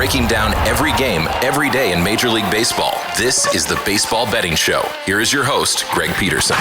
breaking down every game, every day in Major League Baseball. This is the Baseball Betting Show. Here is your host, Greg Peterson.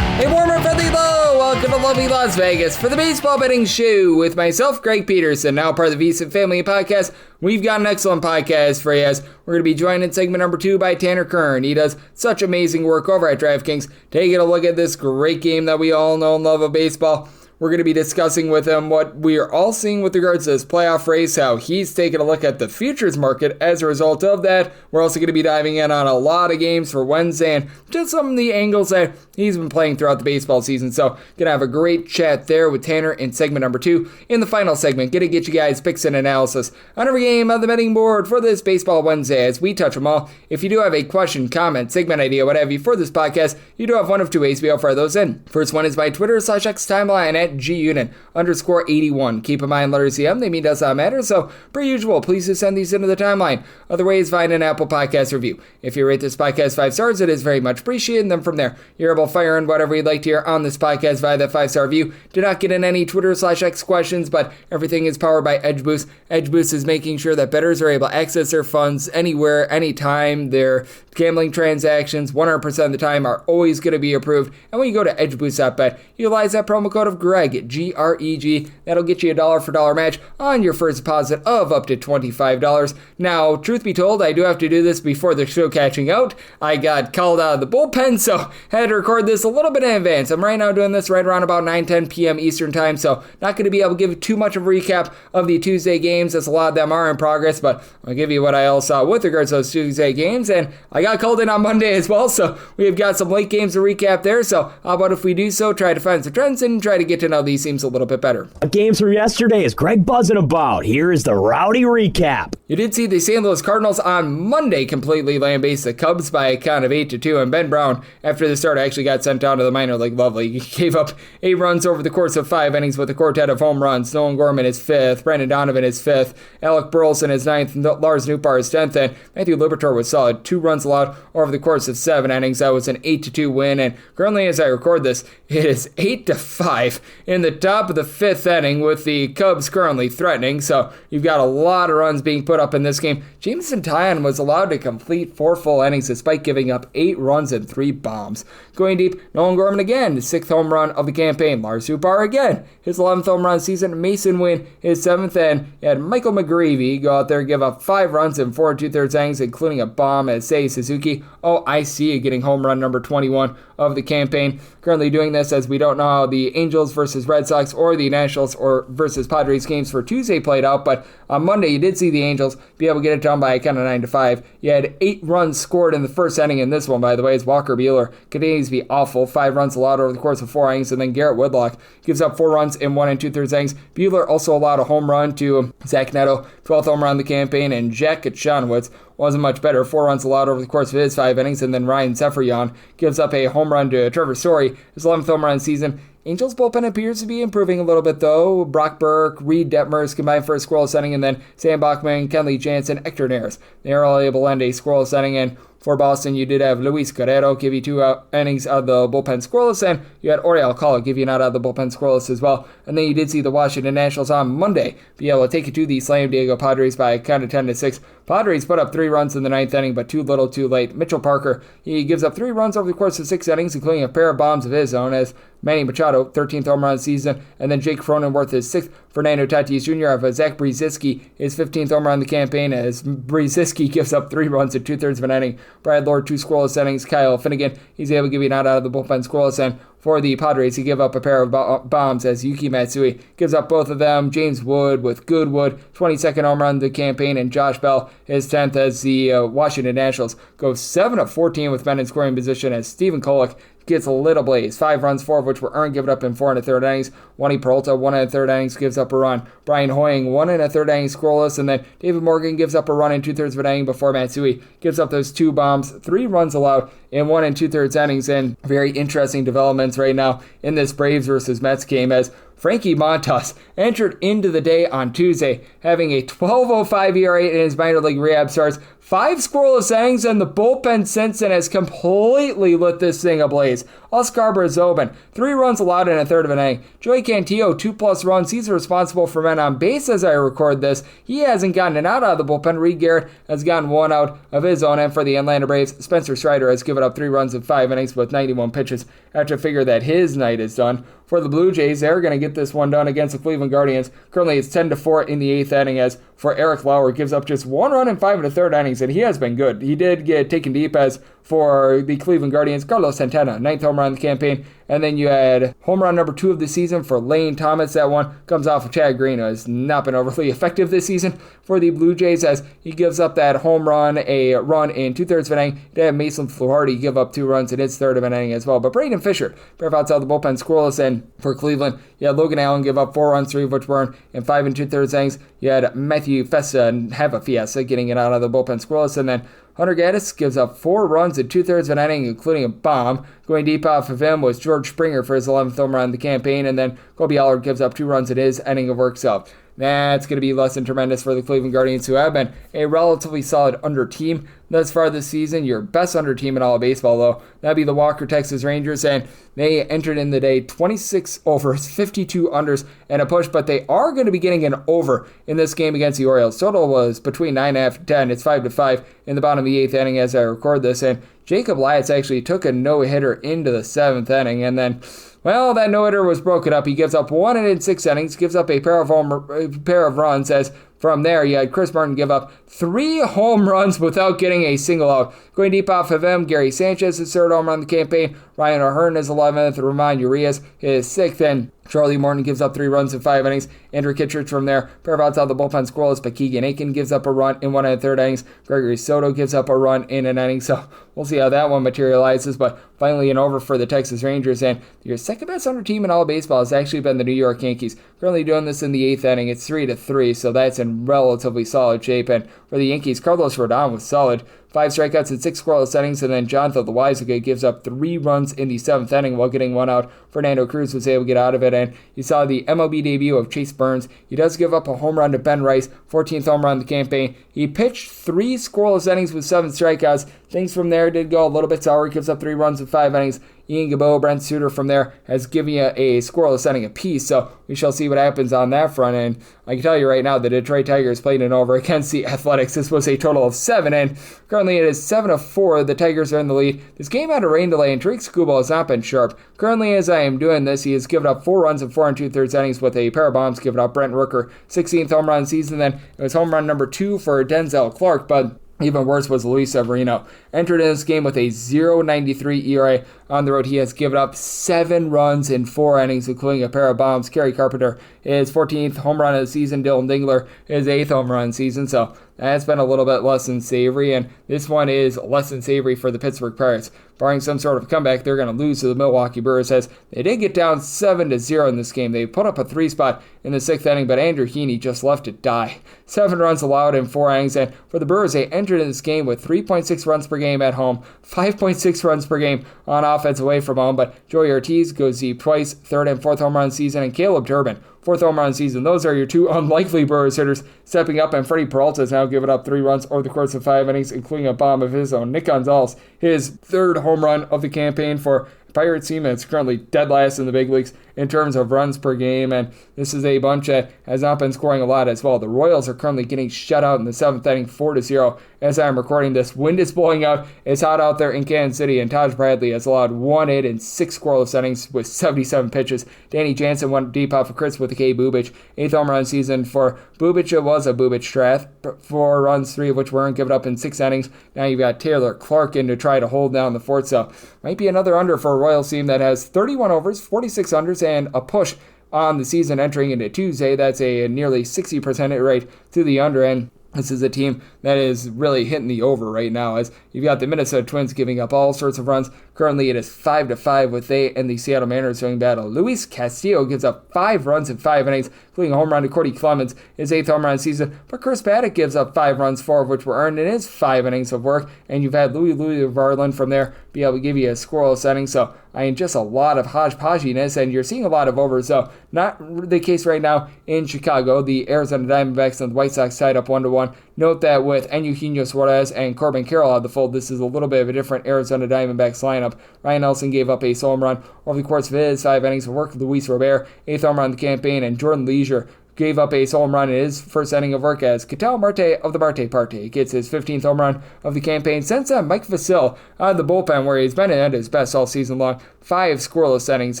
Hey, warmer from the low. Welcome to lovely Las Vegas for the Baseball Betting Show with myself, Greg Peterson, now part of the VSiN Family Podcast. We've got an excellent podcast for you, as we're going to be joined in segment number 2 by Tanner Kern. He does such amazing work over at DraftKings, taking a look at this great game that we all know and love of baseball. We're going to be discussing with him what we are all seeing with regards to this playoff race, how he's taking a look at the futures market as a result of that. We're also going to be diving in on a lot of games for Wednesday and just some of the angles that he's been playing throughout the baseball season. So, going to have a great chat there with Tanner in segment number 2. In the final segment, going to get you guys picks and analysis on every game on the betting board for this Baseball Wednesday as we touch them all. If you do have a question, comment, segment idea, what have you for this podcast, you do have one of two ways we'll fire those in. First one is by Twitter/X timeline at GUnit_81. Keep in mind, letters EM, they mean does not matter, so per usual, please do send these into the timeline. Other ways, find an Apple Podcast review. If you rate this podcast 5 stars, it is very much appreciated, and then from there, you're able to fire in whatever you'd like to hear on this podcast via that 5-star review. Do not get in any Twitter/X questions, but everything is powered by Edge Boost. Edge Boost is making sure that bettors are able to access their funds anywhere, anytime. Their gambling transactions, 100% of the time, are always going to be approved. And when you go to edgeboost.bet, utilize that promo code of Greg, G-R-E-G. That'll get you a dollar for dollar match on your first deposit of up to $25. Now, truth be told, I do have to do this before the show catching out. I got called out of the bullpen, so had to record this a little bit in advance. I'm right now doing this right around about 9-10 p.m. Eastern time, so not going to be able to give too much of a recap of the Tuesday games, as a lot of them are in progress, but I'll give you what I all saw with regards to those Tuesday games. And I got called in on Monday as well, so we've got some late games to recap there. So how about if we do so, try to find some trends and try to get to know these teams a little bit better. Games from yesterday is Greg buzzing about. Here is the rowdy recap. You did see the St. Louis Cardinals on Monday completely lambaste the Cubs by a count of 8-2, and Ben Brown, after the start, actually got sent down to the minor league level. He gave up 8 runs over the course of 5 innings with a quartet of home runs. Nolan Gorman is 5th, Brandon Donovan is 5th, Alec Burleson is 9th, Lars Nootbaar is 10th, and Matthew Liberatore was solid. 2 runs allowed over the course of 7 innings. That was an 8-2 win, and currently as I record this, it is 8-5 in the top of the 5th inning, with the Cubs currently threatening. So you've got a lot of runs being put up in this game. Jameson Taillon was allowed to complete 4 full innings despite giving up 8 runs and 3 bombs. Going deep, Nolan Gorman again, the 6th home run of the campaign. Lars Nootbaar again, his 11th home run season. Mason Wynn, his 7th, and you had Michael McGreevy go out there and give up 5 runs in 4 2/3 innings, including a bomb as Seiya Suzuki. Oh, I see you getting home run number 21 of the campaign. Currently doing this as we don't know how the Angels versus Red Sox or the Nationals or versus Padres games for Tuesday played out, but on Monday you did see the Angels be able to get it done by a count of 9-5. You had 8 runs scored in the first inning in this one, by the way, as Walker Buehler continues to be awful. 5 runs allowed over the course of 4 innings, and then Garrett Whitlock gives up 4 runs in 1 2/3 innings. Buehler also allowed a home run to Zach Neto, 12th home run of the campaign, and Jack Kachonowitz wasn't much better. 4 runs allowed over the course of his 5 innings, and then Ryan Seferian gives up a home run to Trevor Story, his 11th home run season. Angels bullpen appears to be improving a little bit, though. Brock Burke, Reed Detmers combined for a scoreless inning, and then Sam Bachman, Kenley Jansen, Hector Neris. They are all able to end a scoreless inning, and for Boston, you did have Luis Guerrero give you 2 innings out of the bullpen scoreless, and you had Oriel Alcala give you an out of the bullpen scoreless as well. And then you did see the Washington Nationals on Monday be able to take it to the San Diego Padres by a count of 10-6. Padres put up 3 runs in the 9th inning, but too little too late. Mitchell Parker, he gives up 3 runs over the course of 6 innings, including a pair of bombs of his own, as Manny Machado, 13th home run of the season, and then Jake Cronenworth, his 6th. Fernando Tatis Jr. of Zach Brzezinski, his 15th home run of the campaign, as Brzezinski gives up 3 runs in 2/3 of an inning. Brad Lord, 2 scoreless innings. Kyle Finnegan, he's able to give you an out of the bullpen scoreless, and for the Padres, he give up a pair of bombs as Yuki Matsui gives up both of them. James Wood with Goodwood, 22nd home run of the campaign, and Josh Bell, his 10th, as the Washington Nationals go 7 of 14 with men in scoring position, as Stephen Kolek gets a little blaze. 5 runs, 4 of which were earned, given up in 4 1/3 innings. Wandy Peralta, 1 1/3 innings, gives up a run. Brian Hoying, 1 1/3 innings scoreless, and then David Morgan gives up a run in 2/3 of an inning before Matsui gives up those 2 bombs. 3 runs allowed in 1 2/3 innings, and very interesting developments right now in this Braves versus Mets game, as Frankie Montas entered into the day on Tuesday, having a 12.05 ERA in his minor league rehab starts, 5 scoreless innings, and the bullpen since then has completely lit this thing ablaze. Oscar Zobin, 3 runs allowed in a third of an inning. Joey Cantillo, 2+ runs. He's responsible for men on base as I record this. He hasn't gotten an out of the bullpen. Reed Garrett has gotten 1 out of his own. And for the Atlanta Braves, Spencer Strider has given up 3 runs in 5 innings with 91 pitches. I have to figure that his night is done. For the Blue Jays, they're going to get this one done against the Cleveland Guardians. Currently, it's 10-4 in the 8th inning, as for Eric Lauer, gives up just 1 run in 5 1/3 innings, and he has been good. He did get taken deep as for the Cleveland Guardians. Carlos Santana, 9th home run of the campaign. And then you had home run number 2 of the season for Lane Thomas. That one comes off of Chad Green, who has not been overly effective this season for the Blue Jays, as he gives up that home run, a run in 2/3 of an inning. They have Mason Flaherty give up 2 runs in his third of an inning as well. But Braden Fisher, pair of outside the bullpen, scoreless. And for Cleveland, you had Logan Allen give up 4 runs, 3 of which were in 5 2/3 innings. You had Matthew Fessa have a fiesta, getting it out of the bullpen scoreless. And then Hunter Gaddis gives up 4 runs in 2/3 of an inning, including a bomb. Going deep off of him was George Springer for his 11th home run of the campaign, and then Kobe Allard gives up 2 runs in his inning of work. So that's going to be less than tremendous for the Cleveland Guardians, who have been a relatively solid under team thus far this season. Your best under team in all of baseball, though, that'd be the Walker Texas Rangers, and they entered in the day 26 overs, 52 unders, and a push, but they are going to be getting an over in this game against the Orioles. Total was between 9.5 and 10. It's 5-5 in the bottom of the 8th inning as I record this, and Jacob Lyons actually took a no-hitter into the 7th inning, and then, well, that no-hitter was broken up. He gives up 1 in 6 innings, gives up a pair of runs, as from there, you had Chris Martin give up 3 home runs without getting a single out. Going deep off of him, Gary Sanchez, his 3rd home run of the campaign. Ryan O'Hearn, his 11th. Ramon Urias, his 6th. And Charlie Morton gives up 3 runs in 5 innings. Andrew Kittredge from there. Pair of outs out the bullpen scoreless, but Keegan Aiken gives up a run in 1 1/3 innings. Gregory Soto gives up a run in an inning. So we'll see how that one materializes. But finally, an over for the Texas Rangers. And your second best under team in all of baseball has actually been the New York Yankees. Currently doing this in the 8th inning. It's 3-3, so that's in relatively solid shape. And for the Yankees, Carlos Rodon was solid. 5 strikeouts and 6 scoreless innings, and then Jonathan Loaisiga gives up 3 runs in the 7th inning while getting 1 out. Fernando Cruz was able to get out of it, and you saw the MLB debut of Chase Burns. He does give up a home run to Ben Rice, 14th home run of the campaign. He pitched 3 scoreless innings with 7 strikeouts. Things from there did go a little bit sour. He gives up 3 runs in 5 innings. Ian Gabo, Brent Suter from there has given you a scoreless inning apiece, so we shall see what happens on that front. And I can tell you right now, the Detroit Tigers played an over against the Athletics. This was a total of 7, and currently it is 7-4. The Tigers are in the lead. This game had a rain delay, and Tariq Skubal has not been sharp. Currently, as I am doing this, he has given up 4 runs in 4 2/3 innings with a pair of bombs given up. Brent Rooker, 16th home run season. Then it was home run number 2 for Denzel Clark, but even worse was Luis Severino. Entered in this game with a 0.93 ERA. On the road, he has given up 7 runs in 4 innings, including a pair of bombs. Kerry Carpenter, his 14th home run of the season. Dylan Dingler, his 8th home run of the season. So that's been a little bit less than savory, and this one is less than savory for the Pittsburgh Pirates. Barring some sort of comeback, they're going to lose to the Milwaukee Brewers, as they did get down 7-0 in this game. They put up a 3 spot in the 6th inning, but Andrew Heaney just left it die. 7 runs allowed in 4 innings, and for the Brewers, they entered in this game with 3.6 runs per game at home, 5.6 runs per game on offense away from home, but Joey Ortiz goes deep twice, 3rd and 4th home run season, and Caleb Durbin, 4th home run season. Those are your 2 unlikely Brewers hitters stepping up, and Freddie Peralta has now given up 3 runs over the course of 5 innings, including a bomb of his own. Nick Gonzalez, his 3rd home run of the campaign for Pirates team that's currently dead last in the big leagues in terms of runs per game, and this is a bunch that has not been scoring a lot as well. The Royals are currently getting shut out in the 7th inning, 4-0. As I'm recording this, wind is blowing out. It's hot out there in Kansas City, and Taj Bradley has allowed 1 hit in 6 scoreless innings with 77 pitches. Danny Jansen went deep off of Chris with the K. Bubich. 8th home run season for Bubich. It was a Bubich draft. 4 runs, 3 of which weren't given up in 6 innings. Now you've got Taylor Clark in to try to hold down the fort, so might be another under for a Royals team that has 31 overs, 46 unders, and a push on the season entering into Tuesday. That's a nearly 60% hit rate to the under, and this is a team that is really hitting the over right now, as you've got the Minnesota Twins giving up all sorts of runs. Currently, it is 5-5 with they and the Seattle Mariners doing battle. Luis Castillo gives up 5 runs in 5 innings, including a home run to Cordy Clemens, his 8th home run of the season. But Chris Paddock gives up 5 runs, 4 of which were earned in his 5 innings of work. And you've had Louis Varland from there be able to give you a scoreless inning. So, just a lot of hodgepodginess, and you're seeing a lot of overs. So, not the case right now in Chicago. The Arizona Diamondbacks and the White Sox tied up 1-1. Note that with Eugenio Suarez and Corbin Carroll out of the fold, this is a little bit of a different Arizona Diamondbacks lineup. Ryan Nelson gave up a solo home run over the course of his 5 innings of work. Luis Robert, 8th home run of the campaign, and Jordan Leisure gave up a solo home run in his first inning of work as Ketel Marte of the Marte Party gets his 15th home run of the campaign. Since then, Mike Vasil out of the bullpen, where he's been at his best all season long, 5 scoreless innings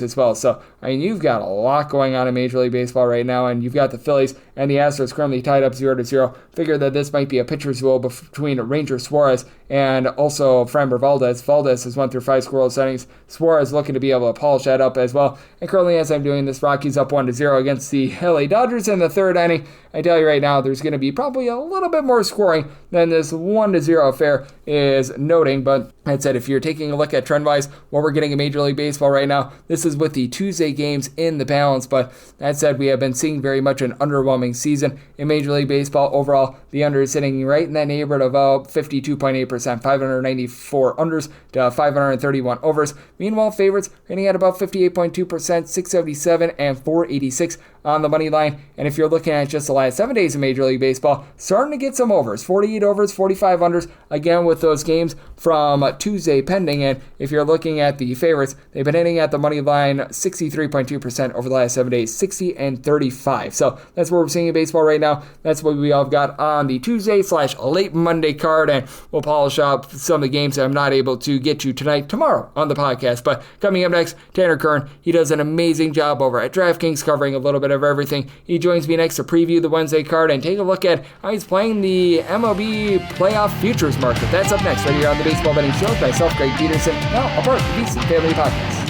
as well. So, you've got a lot going on in Major League Baseball right now, and you've got the Phillies and the Astros currently tied up 0-0. Figure that this might be a pitcher's duel between Ranger Suarez and also Framber Valdez. Valdez has went through 5 scoreless innings. Suarez looking to be able to polish that up as well. And currently, as I'm doing this, Rockies up 1-0 against the LA Dodgers in the 3rd inning. I tell you right now, there's going to be probably a little bit more scoring than this 1-0 affair is noting. But that said, if you're taking a look at trend-wise, what we're getting in Major League Baseball right now, this is with the Tuesday games in the balance. But that said, we have been seeing very much an underwhelming season in Major League Baseball. Overall, the under is sitting right in that neighborhood of about 52.8%, 594 unders to 531 overs. Meanwhile, favorites hitting at about 58.2%, 677 and 486 on the money line. And if you're looking at just the last 7 days of Major League Baseball, starting to get some overs, 48 overs, 45 unders, again with those games from Tuesday pending. And if you're looking at the favorites, they've been hitting at the money line 63.2% over the last 7 days, 60 and 35. So that's what we're seeing in baseball right now. That's what we all got on the Tuesday/late Monday card, and we'll polish up some of the games that I'm not able to get to tonight, tomorrow on the podcast. But coming up next, Tanner Kern. He does an amazing job over at DraftKings covering a little bit of everything. He joins me next to preview the Wednesday card and take a look at how he's playing the MLB playoff futures market. That's up next right here on the Baseball Betting Show with myself, Greg Peterson, now a part of the VC Family Podcast.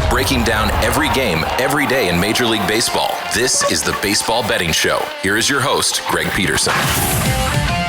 Breaking down every game, every day in Major League Baseball. This is the Baseball Betting Show. Here is your host, Greg Peterson.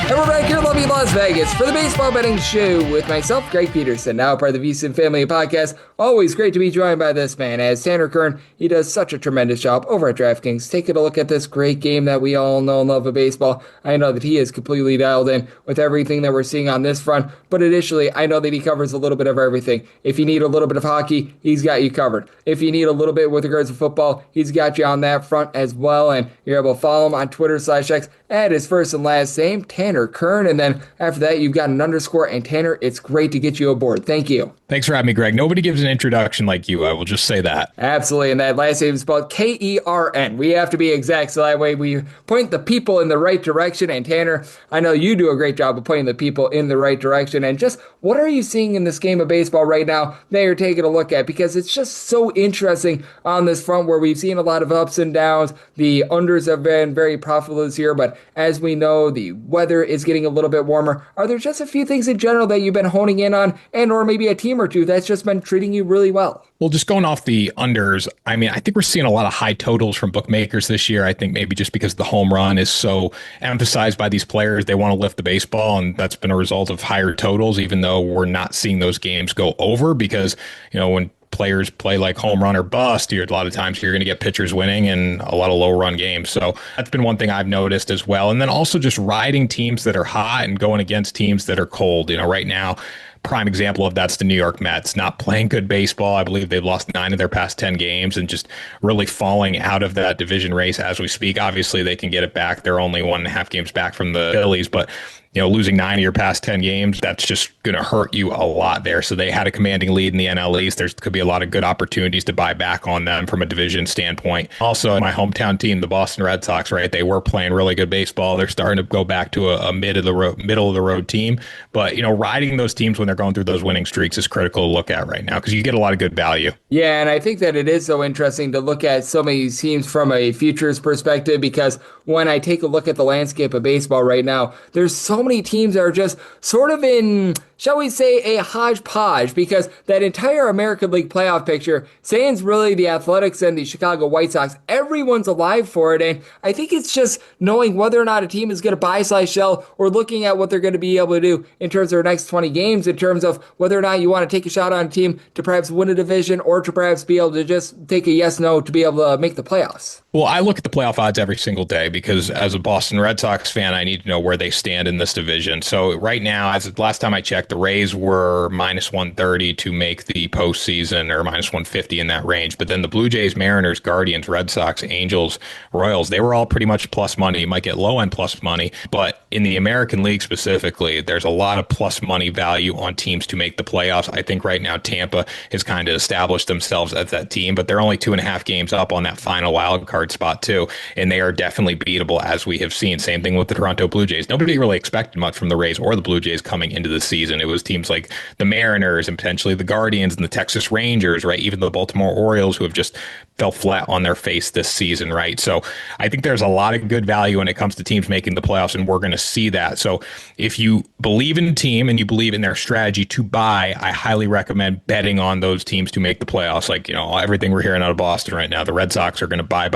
And we're back here in lovely Las Vegas for the Baseball Betting Show with myself, Greg Peterson, now part of the VSiN Family Podcast. Always great to be joined by this man, as Tanner Kern. He does such a tremendous job over at DraftKings. Taking a look at this great game that we all know and love of baseball. I know that he is completely dialed in with everything that we're seeing on this front, but additionally, I know that he covers a little bit of everything. If you need a little bit of hockey, he's got you covered. If you need a little bit with regards to football, he's got you on that front as well, and you're able to follow him on Twitter/X at his first and last name, Tanner Kern. And then after that, you've got an underscore. And Tanner, it's great to get you aboard. Thank you. Thanks for having me, Greg. Nobody gives an introduction like you. I will just say that. Absolutely. And that last name is spelled Kern. We have to be exact, so that way we point the people in the right direction. And Tanner, I know you do a great job of pointing the people in the right direction. And just what are you seeing in this game of baseball right now that you're taking a look at? Because it's just so interesting on this front where we've seen a lot of ups and downs. The unders have been very profitable this year, but as we know, the weather is getting a little bit warmer. Are there just a few things in general that you've been honing in on, and or maybe a team or two that's just been treating you really well? Well, just going off the unders, I think we're seeing a lot of high totals from bookmakers this year. I think maybe just because the home run is so emphasized by these players, they want to lift the baseball, and that's been a result of higher totals, even though we're not seeing those games go over because, when players play like home run or bust, a lot of times you're going to get pitchers winning and a lot of low run games. So that's been one thing I've noticed as well. And then also just riding teams that are hot and going against teams that are cold. Right now, prime example of that's the New York Mets, not playing good baseball. I believe they've lost 9 of their past 10 games and just really falling out of that division race as we speak. Obviously, they can get it back. They're only 1.5 games back from the Phillies, but losing 9 of your past 10 games, that's just going to hurt you a lot there. So they had a commanding lead in the NL East. There could be a lot of good opportunities to buy back on them from a division standpoint. Also, my hometown team, the Boston Red Sox, right? They were playing really good baseball. They're starting to go back to a middle of the road team. But, riding those teams when they're going through those winning streaks is critical to look at right now because you get a lot of good value. Yeah, and I think that it is so interesting to look at so many teams from a futures perspective because when I take a look at the landscape of baseball right now, there's so many teams that are just sort of in shall we say, a hodgepodge, because that entire American League playoff picture, sans really the Athletics and the Chicago White Sox, everyone's alive for it, and I think it's just knowing whether or not a team is going to buy/sell or looking at what they're going to be able to do in terms of their next 20 games, in terms of whether or not you want to take a shot on a team to perhaps win a division or to perhaps be able to just take a yes/no to be able to make the playoffs. Well, I look at the playoff odds every single day because as a Boston Red Sox fan, I need to know where they stand in this division. So right now, as the last time I checked, the Rays were minus 130 to make the postseason, or minus 150 in that range. But then the Blue Jays, Mariners, Guardians, Red Sox, Angels, Royals, they were all pretty much plus money. You might get low end plus money, but in the American League specifically, there's a lot of plus money value on teams to make the playoffs. I think right now Tampa has kind of established themselves as that team, but they're only 2.5 games up on that final wild card spot too, and they are definitely beatable, as we have seen. Same thing with the Toronto Blue Jays. Nobody really expected much from the Rays or the Blue Jays coming into the season. It was teams like the Mariners and potentially the Guardians and the Texas Rangers, right? Even the Baltimore Orioles, who have just fell flat on their face this season, right? So I think there's a lot of good value when it comes to teams making the playoffs, and we're going to see that. So if you believe in a team and you believe in their strategy to buy, I highly recommend betting on those teams to make the playoffs. Like, everything we're hearing out of Boston right now, the Red Sox are going to buy.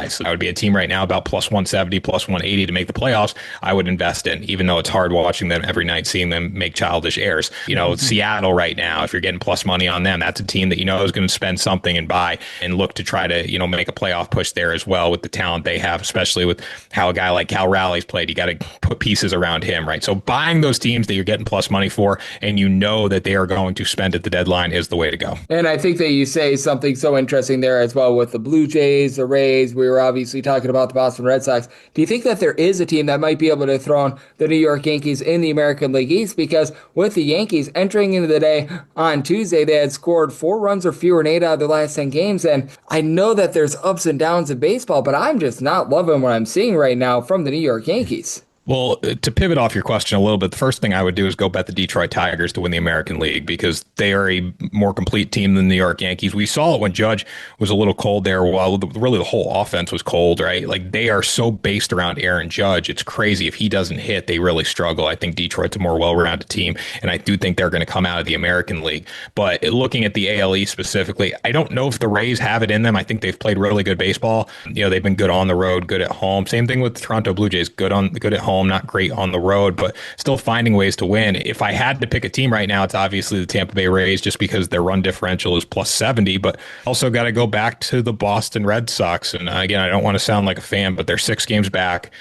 So that would be a team right now about plus 170, plus 180 to make the playoffs. I would invest in, even though it's hard watching them every night, seeing them make childish errors. Seattle right now, if you're getting plus money on them, that's a team that is going to spend something and buy and look to try to, make a playoff push there as well with the talent they have, especially with how a guy like Cal Raleig's played. You got to put pieces around him, right? So buying those teams that you're getting plus money for and that they are going to spend at the deadline is the way to go. And I think that you say something so interesting there as well with the Blue Jays, the Rays. We were obviously talking about the Boston Red Sox. Do you think that there is a team that might be able to dethrone the New York Yankees in the American League East? Because with the Yankees entering into the day on Tuesday, they had scored 4 runs or fewer in 8 out of their last 10 games. And I know that there's ups and downs in baseball, but I'm just not loving what I'm seeing right now from the New York Yankees. Well, to pivot off your question a little bit, the first thing I would do is go bet the Detroit Tigers to win the American League because they are a more complete team than the New York Yankees. We saw it when Judge was a little cold there while really the whole offense was cold, right? Like they are so based around Aaron Judge. It's crazy. If he doesn't hit, they really struggle. I think Detroit's a more well-rounded team, and I do think they're going to come out of the American League. But looking at the AL East specifically, I don't know if the Rays have it in them. I think they've played really good baseball. They've been good on the road, good at home. Same thing with the Toronto Blue Jays, good at home. Not great on the road, but still finding ways to win. If I had to pick a team right now, it's obviously the Tampa Bay Rays just because their run differential is plus 70, but also got to go back to the Boston Red Sox. And again, I don't want to sound like a fan, but they're 6 games back.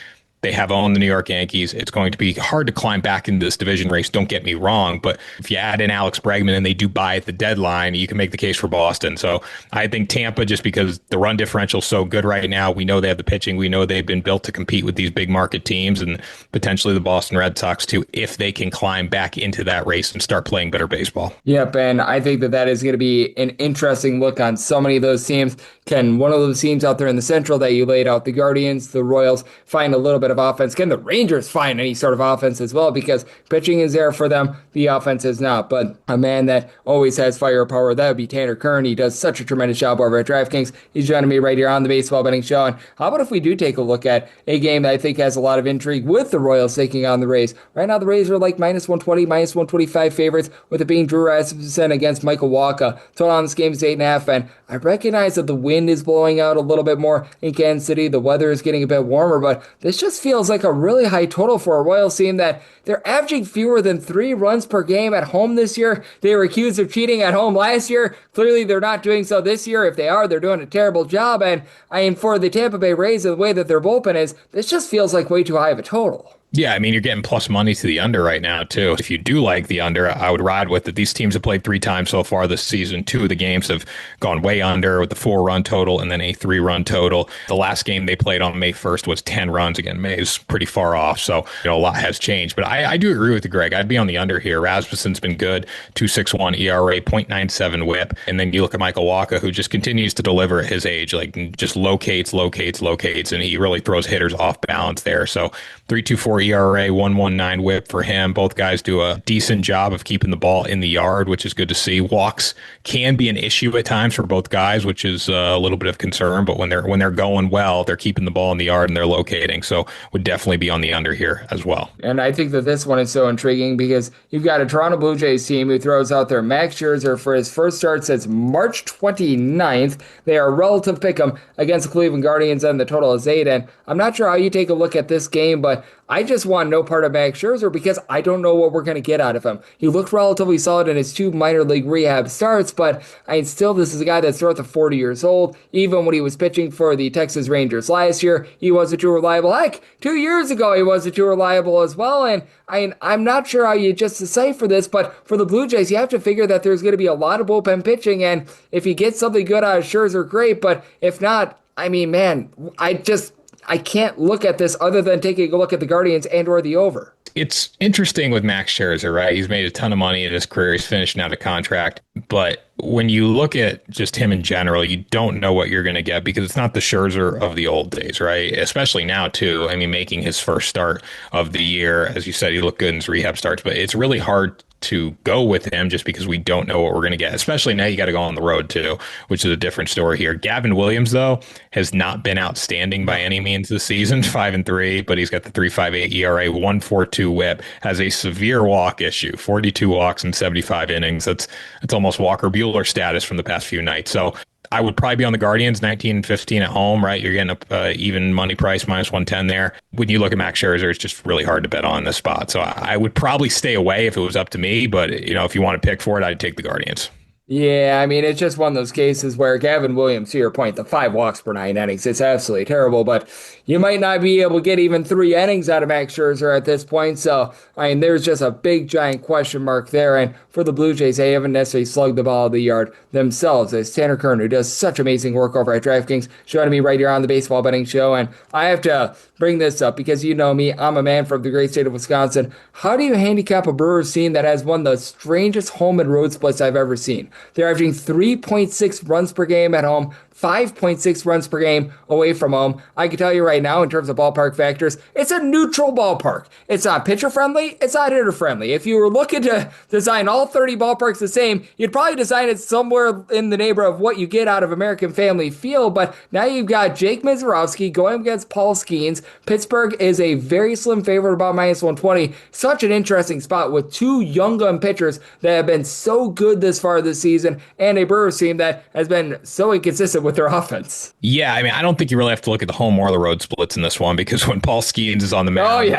They have owned the New York Yankees. It's going to be hard to climb back into this division race, don't get me wrong, but if you add in Alex Bregman and they do buy at the deadline, you can make the case for Boston. So I think Tampa, just because the run differential is so good right now, we know they have the pitching, we know they've been built to compete with these big market teams, and potentially the Boston Red Sox too, if they can climb back into that race and start playing better baseball. Yep, and I think that is going to be an interesting look on so many of those teams. Can one of those teams out there in the Central that you laid out, the Guardians, the Royals, find a little bit of offense? Can the Rangers find any sort of offense as well? Because pitching is there for them, the offense is not. But a man that always has firepower, that would be Tanner Kern. He does such a tremendous job over at DraftKings. He's joining me right here on the Baseball Betting Show. And how about if we do take a look at a game that I think has a lot of intrigue with the Royals taking on the Rays? Right now, the Rays are like minus 120, minus 125 favorites, with it being Drew Rasmussen against Michael Wacha. Total on this game is 8.5, and I recognize that the wind is blowing out a little bit more in Kansas City. The weather is getting a bit warmer, but this just feels like a really high total for a Royals team that they're averaging fewer than 3 runs per game at home this year. They were accused of cheating at home last year. Clearly, they're not doing so this year. If they are, they're doing a terrible job. And for the Tampa Bay Rays, the way that their bullpen is, this just feels like way too high of a total. Yeah, I mean, you're getting plus money to the under right now, too. If you do like the under, I would ride with it. These teams have played 3 times so far this season. 2 of the games have gone way under with the 4-run total and then a 3-run total. The last game they played on May 1st was 10 runs. Again, May is pretty far off, so a lot has changed. But I do agree with you, Greg. I'd be on the under here. Rasmussen's been good, 2.61 ERA, 0.97 whip. And then you look at Michael Wacha, who just continues to deliver at his age, like just locates, and he really throws hitters off balance there. So 3.24 ERA, 1.19 whip for him. Both guys do a decent job of keeping the ball in the yard, which is good to see. Walks can be an issue at times for both guys, which is a little bit of concern, but when they're going well, they're keeping the ball in the yard and they're locating. So would definitely be on the under here as well. And I think that this one is so intriguing because you've got a Toronto Blue Jays team who throws out their Max Scherzer for his first start since March 29th. They are a relative pick'em against the Cleveland Guardians, and the total is 8. And I'm not sure how you take a look at this game, but I just want no part of Max Scherzer because I don't know what we're going to get out of him. He looked relatively solid in his 2 minor league rehab starts, but still, this is a guy that's north of 40 years old. Even when he was pitching for the Texas Rangers last year, he wasn't too reliable. Heck, 2 years ago, he wasn't too reliable as well. And I'm not sure how you just decipher this, but for the Blue Jays, you have to figure that there's going to be a lot of bullpen pitching, and if you get something good out of Scherzer, great, but if not, man, I can't look at this other than taking a look at the Guardians and or the over. It's interesting with Max Scherzer, right? He's made a ton of money in his career. He's finishing out a contract. But when you look at just him in general, you don't know what you're going to get because it's not the Scherzer of the old days, right? Especially now, too. Making his first start of the year, as you said, he looked good in his rehab starts. But it's really hard to go with him just because we don't know what we're going to get, especially now you got to go on the road too, which is a different story here. Gavin Williams, though, has not been outstanding by any means this season, 5-3, but he's got the 3.58 ERA, 1.42 whip, has a severe walk issue, 42 walks in 75 innings. That's almost Walker Buehler status from the past few nights. So I would probably be on the Guardians, 19-15 at home, right? You're getting a even money price, -110 there. When you look at Max Scherzer, it's just really hard to bet on this spot. So I would probably stay away if it was up to me. But, if you want to pick for it, I'd take the Guardians. Yeah, it's just one of those cases where Gavin Williams, to your point, the 5 walks per 9 innings, it's absolutely terrible, but you might not be able to get even 3 innings out of Max Scherzer at this point, so, there's just a big, giant question mark there, and for the Blue Jays, they haven't necessarily slugged the ball of the yard themselves, as Tanner Kern, who does such amazing work over at DraftKings, joining me right here on the Baseball Betting Show, and I have to bring this up because you know me, I'm a man from the great state of Wisconsin. How do you handicap a Brewers team that has one of the strangest home and road splits I've ever seen? They're averaging 3.6 runs per game at home, 5.6 runs per game away from home. I can tell you right now, in terms of ballpark factors, it's a neutral ballpark. It's not pitcher friendly. It's not hitter friendly. If you were looking to design all 30 ballparks the same, you'd probably design it somewhere in the neighborhood of what you get out of American Family Field. But now you've got Jake Mizorowski going against Paul Skeens. Pittsburgh is a very slim favorite, about -120. Such an interesting spot with 2 young gun pitchers that have been so good this far this season, and a Brewers team that has been so inconsistent with their offense. Yeah, I don't think you really have to look at the home or the road splits in this one because when Paul Skeens is on the mound,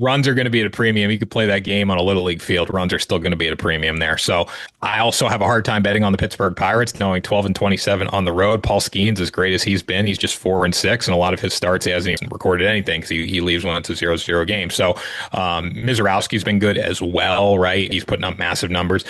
runs are going to be at a premium. You could play that game on a Little League field. Runs are still going to be at a premium there. So I also have a hard time betting on the Pittsburgh Pirates, knowing 12-27 on the road. Paul Skeens, as great as he's been, he's just 4-6, and a lot of his starts he hasn't even recorded anything because he leaves when it's a 0-0 game. So Mizorowski's been good as well, right? He's putting up massive numbers.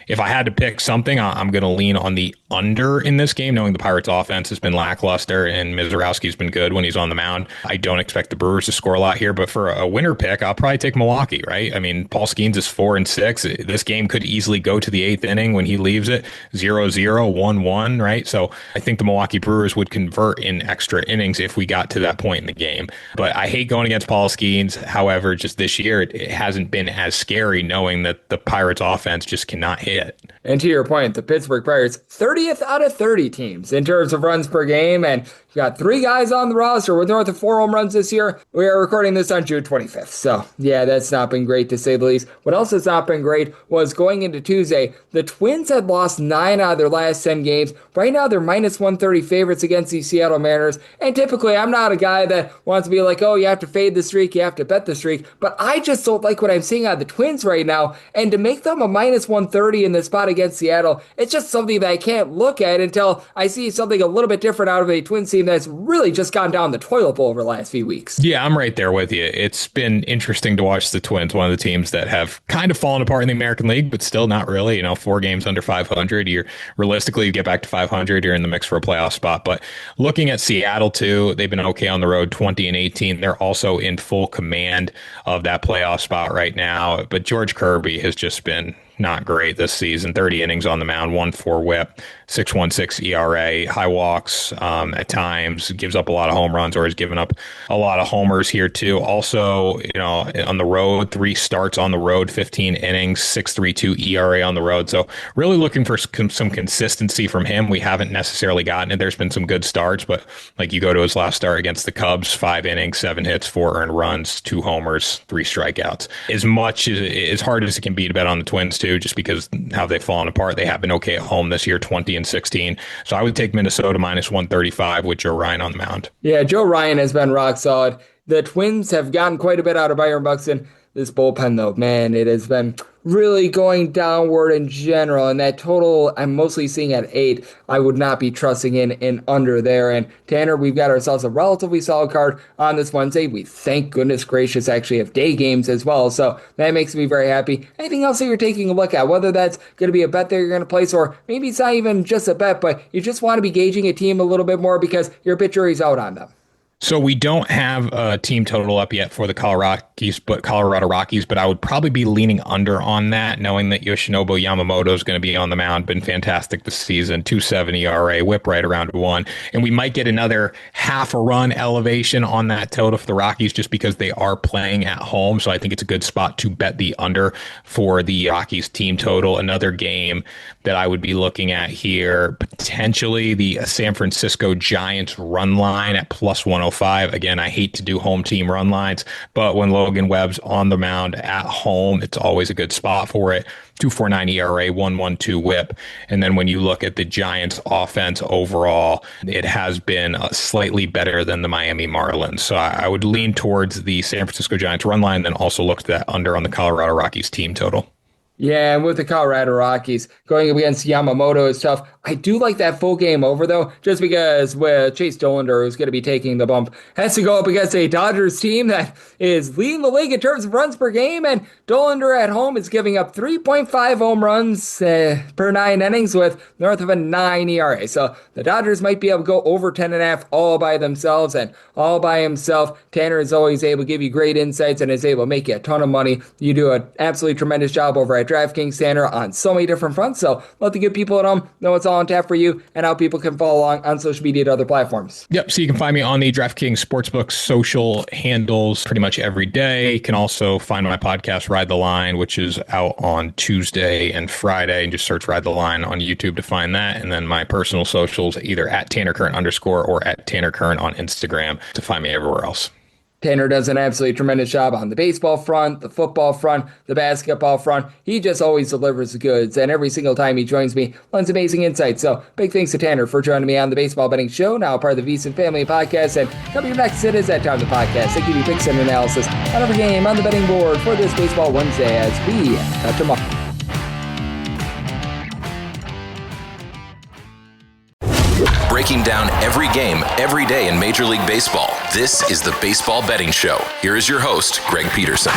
If I had to pick something, I'm going to lean on the under in this game, knowing the Pirates' offense has been lackluster and Mizorowski's been good when he's on the mound. I don't expect the Brewers to score a lot here, but for a winner pick, I'll probably take Milwaukee, right? Paul Skeens is 4-6. This game could easily go to the 8th inning when he leaves it, 0-0, 1-1, right? So I think the Milwaukee Brewers would convert in extra innings if we got to that point in the game. But I hate going against Paul Skeens. However, just this year, it hasn't been as scary knowing that the Pirates' offense just cannot hit. And to your point, the Pittsburgh Pirates, 30th out of 30 teams in terms of runs per game, and you've got 3 guys on the roster with north of 4 home runs this year. We are recording this on June 25th, so yeah, that's not been great to say the least. What else has not been great was going into Tuesday, the Twins had lost 9 out of their last 10 games. Right now, they're -130 favorites against the Seattle Mariners, and typically, I'm not a guy that wants to be like, oh, you have to fade the streak, you have to bet the streak, but I just don't like what I'm seeing out of the Twins right now, and to make them a -130 in this spot against Seattle, it's just something that I can't look at until I see something a little bit different out of a Twins team that's really just gone down the toilet bowl over the last few weeks. Yeah, I'm right there with you. It's been interesting to watch the Twins, one of the teams that have kind of fallen apart in the American League, but still not really. 4 games under 500. Realistically, you get back to 500, you're in the mix for a playoff spot. But looking at Seattle, too, they've been okay on the road, 20-18. They're also in full command of that playoff spot right now. But George Kirby has just been not great this season. 30 innings on the mound, 1.4 whip, 6.16 ERA, high walks at times, gives up a lot of home runs or has given up a lot of homers here too. Also, on the road, 3 starts on the road, 15 innings, 6.32 ERA on the road. So really looking for some consistency from him. We haven't necessarily gotten it. There's been some good starts, but like you go to his last start against the Cubs, 5 innings, 7 hits, 4 earned runs, 2 homers, 3 strikeouts. As hard as it can be to bet on the Twins too, just because how they've fallen apart. They have been okay at home this year, 20-16. So I would take Minnesota -135 with Joe Ryan on the mound. Yeah, Joe Ryan has been rock solid. The Twins have gotten quite a bit out of Byron Buxton. This bullpen, though, man, it has been really going downward in general. And that total, I'm mostly seeing at 8. I would not be trusting in under there. And Tanner, we've got ourselves a relatively solid card on this Wednesday. We, thank goodness gracious, actually have day games as well. So that makes me very happy. Anything else that you're taking a look at, whether that's going to be a bet that you're going to place, or maybe it's not even just a bet, but you just want to be gauging a team a little bit more because your bit jury's out on them. So we don't have a team total up yet for the Colorado Rockies, but I would probably be leaning under on that, knowing that Yoshinobu Yamamoto is going to be on the mound. Been fantastic this season, 2.7 ERA, whip right around 1. And we might get another half a run elevation on that total for the Rockies just because they are playing at home. So I think it's a good spot to bet the under for the Rockies team total. Another game that I would be looking at here, potentially the San Francisco Giants run line at +105. Again, I hate to do home team run lines, but when Logan Webb's on the mound at home, it's always a good spot for it. 2.49 ERA, 1.12 whip. And then when you look at the Giants offense overall, it has been slightly better than the Miami Marlins. So I would lean towards the San Francisco Giants run line, then also look to that under on the Colorado Rockies team total. Yeah, and with the Colorado Rockies, going up against Yamamoto is tough. I do like that full game over, though, just because with Chase Dollander, who's going to be taking the bump, has to go up against a Dodgers team that is leading the league in terms of runs per game, and Dollander at home is giving up 3.5 home runs per 9 innings with north of a 9 ERA. So the Dodgers might be able to go over 10.5 all by themselves, and all by himself, Tanner is always able to give you great insights and is able to make you a ton of money. You do an absolutely tremendous job over at DraftKings, Tanner, on so many different fronts. So let the good people at home know what's all on tap for you and how people can follow along on social media and other platforms. Yep. So you can find me on the DraftKings Sportsbook social handles pretty much every day. You can also find my podcast, Ride the Line, which is out on Tuesday and Friday, and just search Ride the Line on YouTube to find that. And then my personal socials, either at Tanner Kern _ or at Tanner Kern on Instagram, to find me everywhere else. Tanner does an absolutely tremendous job on the baseball front, the football front, the basketball front. He just always delivers the goods, and every single time he joins me, lends amazing insights. So big thanks to Tanner for joining me on the Baseball Betting Show, now part of the VSiN Family Podcast. And coming up next, it is that time of the podcast. I give you picks and analysis on every game on the betting board for this Baseball Wednesday as we touch them all. Breaking down every game, every day in Major League Baseball. This is the Baseball Betting Show. Here is your host, Greg Peterson.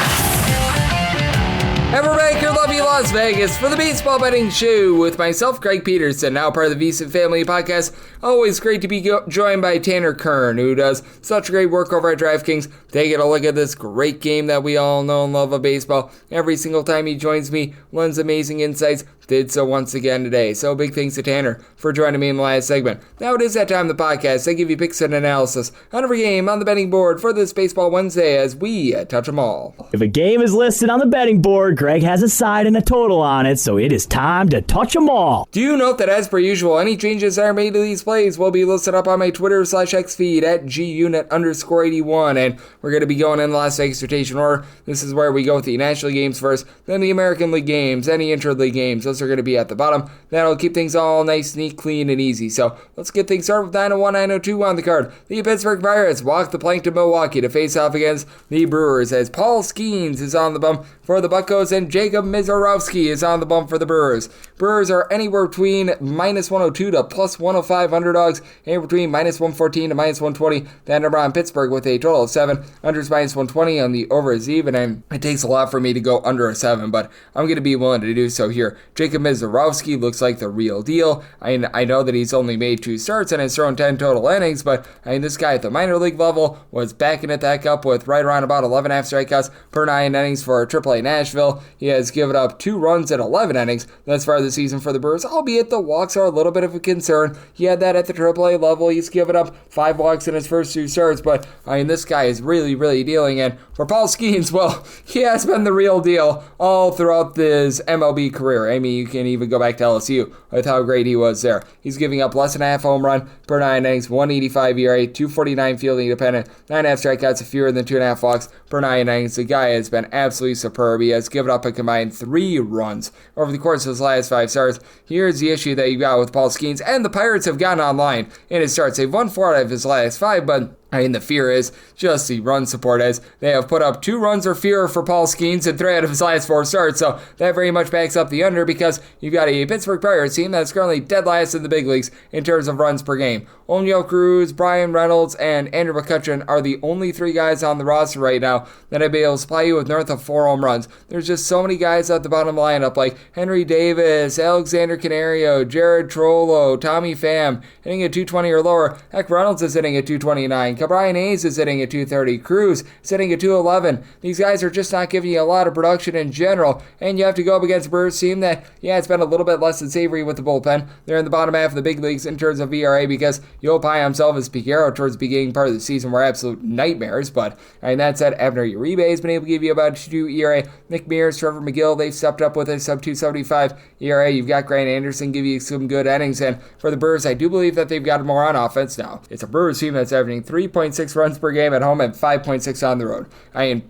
And we're back here in lovely Las Vegas for the Baseball Betting Show with myself, Greg Peterson, now part of the VSiN Family Podcast. Always great to be joined by Tanner Kern, who does such great work over at DraftKings. Taking a look at this great game that we all know and love of baseball. Every single time he joins me, lends amazing insights. Did so once again today. So big thanks to Tanner for joining me in the last segment. Now it is that time of the podcast. I give you picks and analysis on every game on the betting board for this Baseball Wednesday as we touch them all. If a game is listed on the betting board, Greg has a side and a total on it, so it is time to touch them all. Do note that as per usual, any changes that are made to these plays will be listed up on my Twitter/X feed at gunit_81, and we're going to be going in the Las Vegas rotation order. This is where we go with the National League games first, then the American League games, any intra-league games. Those are going to be at the bottom. That'll keep things all nice, neat, clean, and easy. So let's get things started with 901, 902 on the card. The Pittsburgh Pirates walk the plank to Milwaukee to face off against the Brewers as Paul Skeens is on the bump for the Buccos and Jacob Mizorowski is on the bump for the Brewers. Brewers are anywhere between -102 to +105 underdogs, and between -114 to -120. That number on Pittsburgh with a total of 7. Unders -120 on the over is even, and it takes a lot for me to go under a 7, but I'm going to be willing to do so here. Jacob Jacob Mizorowski looks like the real deal. I know that he's only made 2 starts and has thrown 10 total innings, but this guy at the minor league level was backing it back up with right around about 11.5 strikeouts per 9 innings for AAA Nashville. He has given up 2 runs in 11 innings thus far this season for the Brewers, albeit the walks are a little bit of a concern. He had that at the AAA level. He's given up 5 walks in his first 2 starts, but this guy is really, really dealing. And for Paul Skeens, well, he has been the real deal all throughout his MLB career. You can even go back to LSU with how great he was there. He's giving up less than a half home run per 9 innings, 185 ERA, 249 fielding independent, 9.5 strikeouts, fewer than 2.5 walks per 9 innings. The guy has been absolutely superb. He has given up a combined 3 runs over the course of his last 5 starts. Here's the issue that you got with Paul Skeens, and the Pirates have gotten online in his starts. They've won 4 out of his last 5, but the fear is just the run support, as they have put up 2 runs or fewer for Paul Skeens in 3 out of his last 4 starts, so that very much backs up the under, because you've got a Pittsburgh Pirates team that's currently dead last in the big leagues in terms of runs per game. Oneil Cruz, Brian Reynolds, and Andrew McCutcheon are the only 3 guys on the roster right now that have been able to supply you with north of 4 home runs. There's just so many guys at the bottom lineup, like Henry Davis, Alexander Canario, Jared Trollo, Tommy Pham, hitting at 220 or lower. Heck, Reynolds is hitting at 229. Brian Hayes is hitting at 230. Cruz sitting at 211. These guys are just not giving you a lot of production in general, and you have to go up against a Brewers team that, it's been a little bit less than savory with the bullpen. They're in the bottom half of the big leagues in terms of ERA, because Yopai himself, his Piguero towards the beginning part of the season were absolute nightmares, but that said, Abner Uribe has been able to give you about 2 ERA. Nick Mears, Trevor McGill, they've stepped up with a sub 275 ERA. You've got Grant Anderson give you some good innings, and for the Brewers, I do believe that they've got more on offense now. It's a Brewers team that's averaging 3.6 runs per game at home and 5.6 on the road.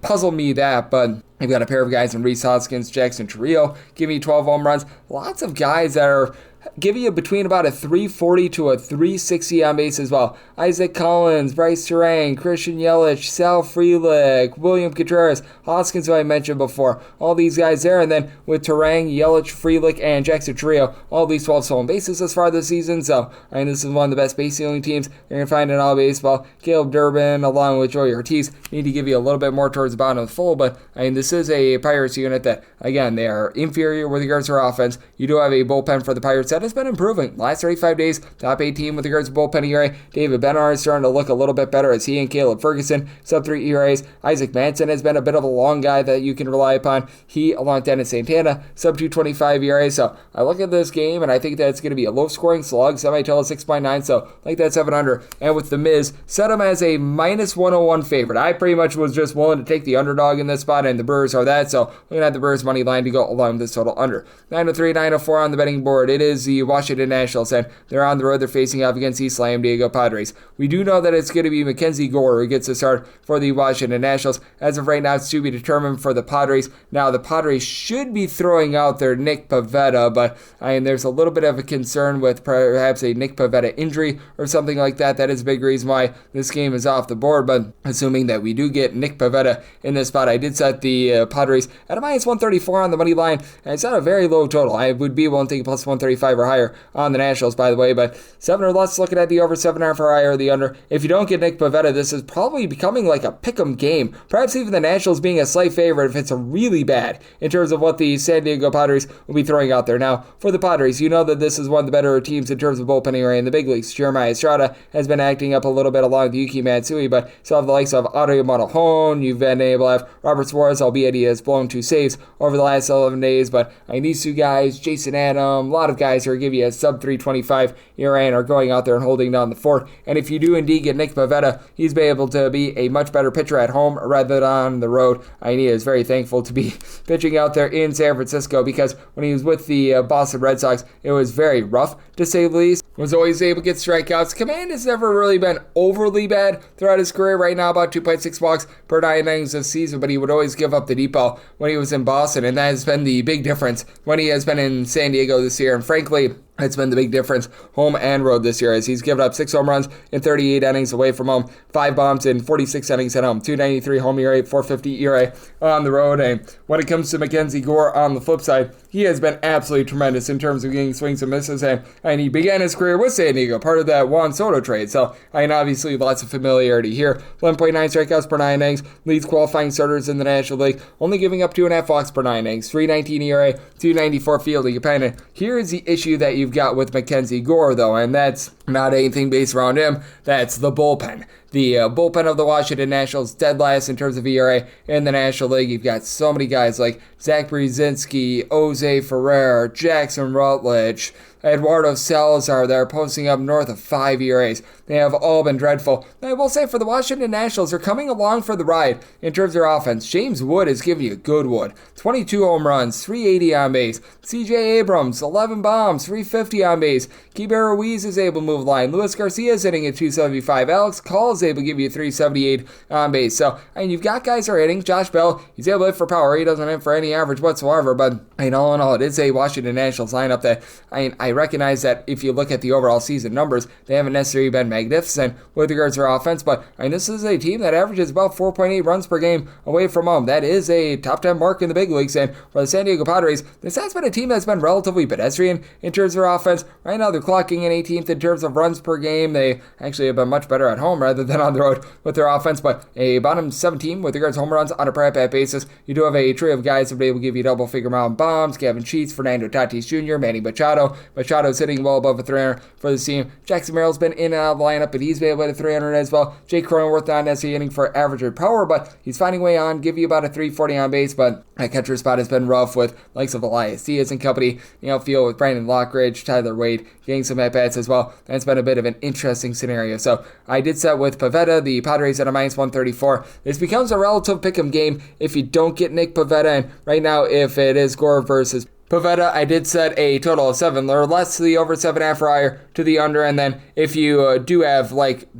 Puzzle me that, but you've got a pair of guys in Rhys Hoskins, Jackson Chourio, giving you 12 home runs. Lots of guys that are giving you between about a 340 to a 360 on base as well. Isaac Collins, Bryce Terang, Christian Yelich, Sal Frelick, William Contreras, Hoskins, who I mentioned before. All these guys there, and then with Terang, Yelich, Frelick, and Jackson Chourio, all these 12 stolen bases as far this season. So, this is one of the best base stealing teams you're going to find in all baseball. Caleb Durbin, along with Joey Ortiz, need to give you a little bit more towards the bottom of the full, but this is a Pirates unit that, again, they are inferior with regards to their offense. You do have a bullpen for the Pirates that has been improving. Last 35 days, top 18 with regards to bullpen ERA. David Benhar is starting to look a little bit better as he and Caleb Ferguson, sub 3 ERAs. Isaac Manson has been a bit of a long guy that you can rely upon. He, along with Dennis Santana, sub 225 ERA. So I look at this game and I think that it's going to be a low scoring slug. Somebody tell us 6.9, so like that 7 under. And with the Miz, set him as a minus 101 favorite. I pretty much was just willing to take the underdog in this spot, and the Brewers are that. So we're going to have the Brewers money line to go along with this total under. 903, 904 on the betting board. It is the Washington Nationals, and they're on the road. They're facing off against East San Diego Padres. We do know that it's going to be Mackenzie Gore who gets the start for the Washington Nationals. As of right now, it's to be determined for the Padres. Now, the Padres should be throwing out their Nick Pivetta, but there's a little bit of a concern with perhaps a Nick Pivetta injury or something like that. That is a big reason why this game is off the board, but assuming that we do get Nick Pivetta in this spot, I did set the Padres at a minus 134 on the money line, and it's at a very low total. I would be willing to take plus 135 or higher on the Nationals, by the way, but 7 or less, looking at the over 7.5 or higher, or the under. If you don't get Nick Pivetta, this is probably becoming like a pick'em game. Perhaps even the Nationals being a slight favorite if it's a really bad in terms of what the San Diego Padres will be throwing out there. Now, for the Padres, you know that this is one of the better teams in terms of bullpen ERA in the big leagues. Jeremiah Estrada has been acting up a little bit along with Yuki Matsui, but still have the likes of Audio Monohone. You've been able to have Robert Suarez, albeit he has blown 2 saves over the last 11 days, but these 2 guys, Jason Adam, a lot of guys who are giving you a sub 325 ERA and are going out there and holding down the fort. And if you do indeed get Nick Pivetta, he's been able to be a much better pitcher at home rather than on the road. He is very thankful to be pitching out there in San Francisco, because when he was with the Boston Red Sox, it was very rough, to say the least. Was always able to get strikeouts. Command has never really been overly bad throughout his career. Right now, about 2.6 walks per 9 innings this season, but he would always give up the deep ball when he was in Boston, and that has been the big difference when he has been in San Diego this year. And frankly, it's been the big difference home and road this year, as he's given up 6 home runs in 38 innings away from home, 5 bombs in 46 innings at home, 293 home ERA, 450 ERA on the road. And when it comes to Mackenzie Gore on the flip side, he has been absolutely tremendous in terms of getting swings and misses, and he began his career with San Diego, part of that Juan Soto trade. So, obviously lots of familiarity here. 11.9 strikeouts per 9 innings, leads qualifying starters in the National League, only giving up 2.5 walks per 9 innings, 3.19 ERA, 2.94 fielding opponent. Here is the issue that you've got with Mackenzie Gore, though, and that's not anything based around him. That's the bullpen. The bullpen of the Washington Nationals dead last in terms of ERA in the National League. You've got so many guys like Zach Brzezinski, Jose Ferrer, Jackson Rutledge, Eduardo Salazar that are posting up north of 5 ERAs. They have all been dreadful. I will say for the Washington Nationals, they're coming along for the ride in terms of their offense. James Wood is giving you good wood. 22 home runs, 380 on base. CJ Abrams, 11 bombs, 350 on base. Keibert Ruiz is able to move the line. Luis Garcia is hitting at 275. Alex Call is able to give you 378 on base. So, you've got guys that are hitting. Josh Bell, he's able to hit for power. He doesn't hit for any average whatsoever, but all in all, it is a Washington Nationals lineup that I recognize that if you look at the overall season numbers, they haven't necessarily been magnificent with regards to their offense, but this is a team that averages about 4.8 runs per game away from home. That is a top 10 mark in the big leagues, and for the San Diego Padres, this has been a team that's been relatively pedestrian in terms of their offense. Right now, they're clocking in 18th in terms of runs per game. They actually have been much better at home rather than on the road with their offense, but a bottom 17 with regards to home runs on a per at-bat basis. You do have a trio of guys that will be able to give you double-figure amount of bombs. Gavin Sheets, Fernando Tatis Jr., Manny Machado. Machado's hitting well above a 300 for the team. Jackson Merrill's been in and out of the lineup, but he's been able to hit a 300 as well. Jake Cronenworth not necessarily hitting for average or power, but he's finding a way on, give you about a 340 on base, but that catcher spot has been rough with likes of Elias Diaz and company. Field with Brandon Lockridge, Tyler Wade getting some at-bats as well. That's been a bit of an interesting scenario. So I did set with Pivetta, the Padres at a minus 134. This becomes a relative pick'em game if you don't get Nick Pivetta, and right now if it is Gore versus Pivetta, I did set a total of 7 or less to the over, 7.5 or higher to the under, and then if you do have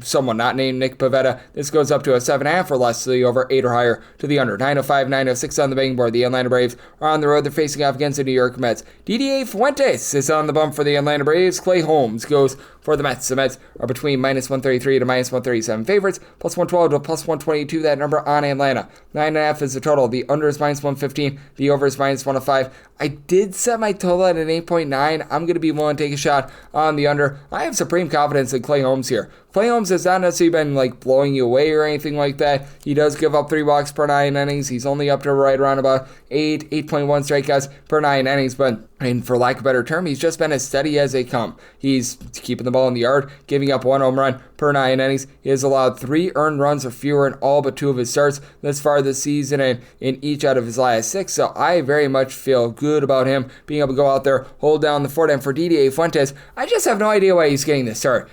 someone not named Nick Pivetta, this goes up to a 7.5 or less to the over, 8 or higher to the under. 905, 906 on the betting board. The Atlanta Braves are on the road. They're facing off against the New York Mets. Didier Fuentes is on the bump for the Atlanta Braves. Clay Holmes goes for the Mets. The Mets are between minus 133 to minus 137 favorites, plus 112 to plus 122, that number on Atlanta. 9.5 is the total. The under is minus 115. The over is minus 105. I did set my total at an 8.9. I'm going to be willing to take a shot on the under. I have supreme confidence in Clay Holmes here. Clay Holmes has not necessarily been blowing you away or anything like that. He does give up 3 walks per 9 innings. He's only up to right around about 8.1 strikeouts per 9 innings, but for lack of a better term, he's just been as steady as they come. He's keeping the ball in the yard, giving up 1 home run per 9 innings. He has allowed 3 earned runs or fewer in all but 2 of his starts this far this season and in each out of his last 6. So I very much feel good about him being able to go out there, hold down the fort. And for Didier Fuentes, I just have no idea why he's getting this start.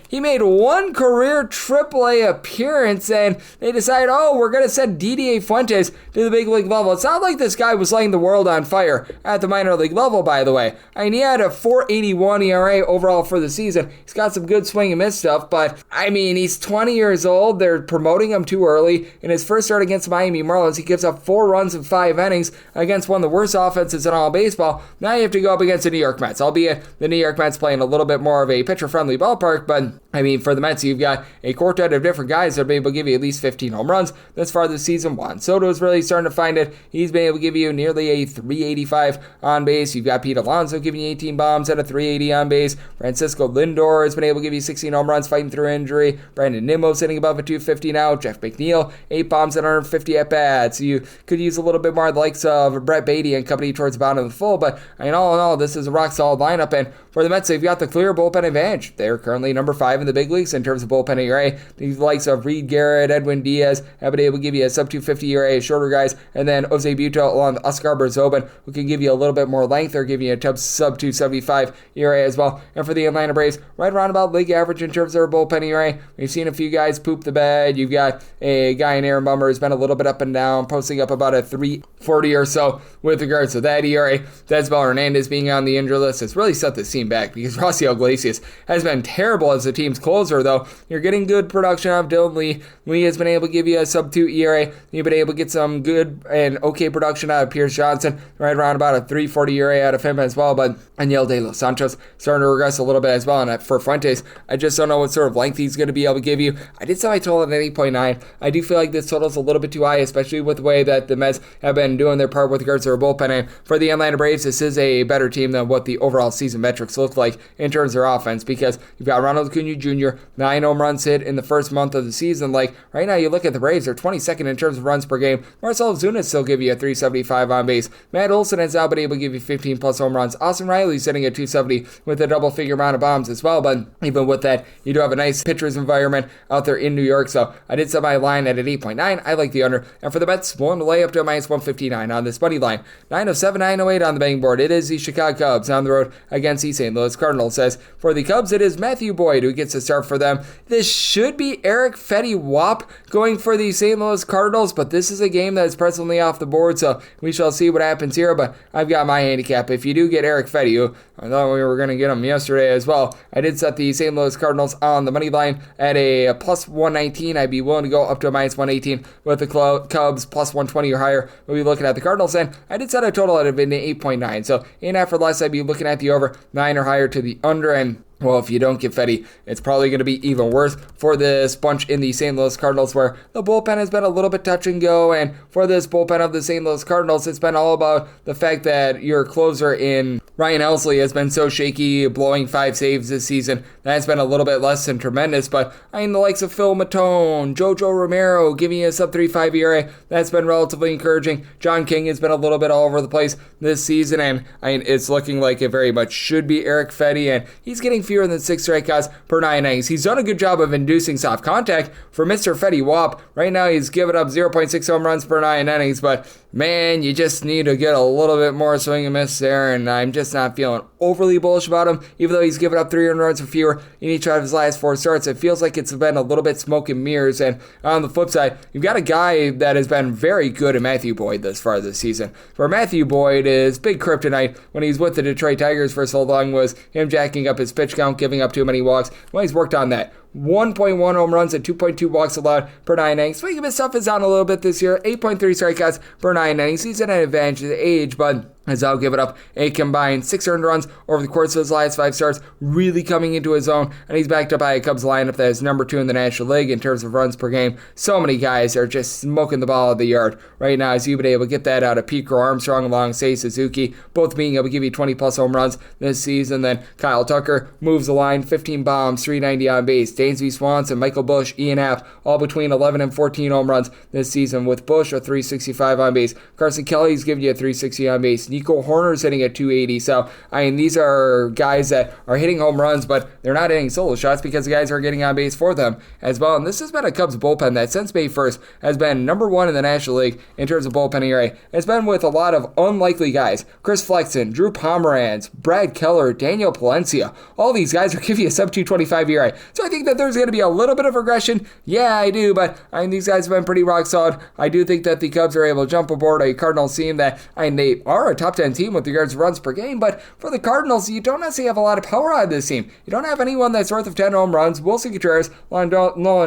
He made 1 career AAA appearance, and they decided, we're going to send Didier Fuentes to the big league level. It's not like this guy was lighting the world on fire at the minor league level, by the way. He had a 4.81 ERA overall for the season. He's got some good swing and miss stuff, but he's 20 years old. They're promoting him too early. In his first start against the Miami Marlins, he gives up 4 runs in 5 innings against one of the worst offenses in all baseball. Now you have to go up against the New York Mets, albeit the New York Mets playing a little bit more of a pitcher-friendly ballpark, but for the Mets, you've got a quartet of different guys that will be able to give you at least 15 home runs this far this season. Juan Soto is really starting to find it. He's been able to give you nearly a 385 on base. You've got Pete Alonso giving you 18 bombs at a 380 on base. Francisco Lindor has been able to give you 16 home runs fighting through injury. Brandon Nimmo's sitting above a 250 now. Jeff McNeil, 8 bombs at 150 at bats. You could use a little bit more of the likes of Brett Beatty and company towards the bottom of the full, but all in all, this is a rock solid lineup, and for the Mets, they've got the clear bullpen advantage. They're currently number 5 in the big leagues in terms of bullpen ERA. The likes of Reed Garrett, Edwin Diaz have been able to give you a sub 250 ERA, shorter guys, and then Jose Buto along with Oscar Berzobin, who can give you a little bit more length or give you a sub 275 ERA as well. And for the Atlanta Braves, right around about league average in terms of their bullpen ERA. We've seen a few guys poop the bed. You've got a guy in Aaron Bummer who's been a little bit up and down, posting up about a 340 or so with regards to that ERA. Desbel Hernandez being on the injury list has really set this team back because Rossiel Iglesias has been terrible as the team's closer closer, though, you're getting good production out of Dylan Lee. Lee has been able to give you a sub-2 ERA. You've been able to get some good and okay production out of Pierce Johnson, right around about a 3.40 ERA out of him as well. But Daniel De Los Santos starting to regress a little bit as well. And for Fuentes, I just don't know what sort of length he's going to be able to give you. I did set my total at 8.9. I do feel like this total is a little bit too high, especially with the way that the Mets have been doing their part with regards to their bullpen. And for the Atlanta Braves, this is a better team than what the overall season metrics look like in terms of their offense, because you've got Ronald Acuna Jr., 9 home runs hit in the first month of the season. Like, right now, you look at the Braves, they're 22nd in terms of runs per game. Marcell Ozuna still give you a 375 on base. Matt Olson has now been able to give you 15 plus home runs. Austin Riley's sitting at 270 with a double figure amount of bombs as well. But even with that, you do have a nice pitcher's environment out there in New York. So I did set my line at an 8.9. I like the under. And for the Mets, willing to lay up to a minus 159 on this money line. 907, 908 on the betting board. It is the Chicago Cubs on the road against the St. Louis Cardinals. Says for the Cubs, it is Matthew Boyd who gets to start for them. This should be Eric Fetty Wap going for the St. Louis Cardinals, but this is a game that is presently off the board, so we shall see what happens here. But I've got my handicap. If you do get Eric Fetty, who I thought we were going to get him yesterday as well, I did set the St. Louis Cardinals on the money line at a plus 119. I'd be willing to go up to a minus 118 with the Cubs plus 120 or higher. We'll be looking at the Cardinals, and I did set a total at an 8.9. So 8.5 or less, I'd be looking at the over, 9 or higher to the under. And well, if you don't get Fetty, it's probably going to be even worse for this bunch in the St. Louis Cardinals, where the bullpen has been a little bit touch and go. And for this bullpen of the St. Louis Cardinals, it's been all about the fact that your closer in Ryan Helsley has been so shaky, blowing 5 saves this season. That's been a little bit less than tremendous. But I mean, the likes of Phil Matone, Jojo Romero giving you a sub-3.5 ERA, that's been relatively encouraging. John King has been a little bit all over the place this season, and I mean, it's looking like it very much should be Eric Fetty, and he's getting fewer than 6 strikeouts per 9 innings. He's done a good job of inducing soft contact for Mr. Fetty Wap. Right now, he's given up 0.6 home runs per 9 innings, but man, you just need to get a little bit more swing and miss there, and I'm just not feeling overly bullish about him. Even though he's given up 300 runs or fewer in each of his last 4 starts, it feels like it's been a little bit smoke and mirrors. And on the flip side, you've got a guy that has been very good at Matthew Boyd thus far this season. For Matthew Boyd, his big kryptonite when he's with the Detroit Tigers for so long was him jacking up his pitch count, giving up too many walks. Well, he's worked on that. 1.1 home runs and 2.2 walks allowed per 9 innings. Swing of his stuff is down a little bit this year. 8.3 strikeouts per 9 innings. He's at an advantage of age, but has now given up a combined 6 earned runs over the course of his last 5 starts, really coming into his own, and he's backed up by a Cubs lineup that is number 2 in the National League in terms of runs per game. So many guys are just smoking the ball out of the yard right now, as you've been able to get that out of Pete Crow Armstrong along Seiya Suzuki, both being able to give you 20 plus home runs this season. Then Kyle Tucker moves the line, 15 bombs, 390 on base. Dansby Swanson, Michael Busch, Ian Happ, all between 11 and 14 home runs this season, with Busch a 365 on base. Carson Kelly's giving you a 360 on base. Nico Horner's hitting at 280. So, I mean, these are guys that are hitting home runs, but they're not hitting solo shots because the guys are getting on base for them as well. And this has been a Cubs bullpen that since May 1st has been number 1 in the National League in terms of bullpen ERA. It's been with a lot of unlikely guys. Chris Flexen, Drew Pomeranz, Brad Keller, Daniel Palencia. All these guys are giving you a sub-225 ERA. So I think that there's going to be a little bit of regression. Yeah, I do, but I mean, these guys have been pretty rock solid. I do think that the Cubs are able to jump aboard a Cardinals team that, I mean, they are a top 10 team with regards to runs per game, but for the Cardinals, you don't necessarily have a lot of power on this team. You don't have anyone that's worth of 10 home runs. Wilson Contreras, Nolan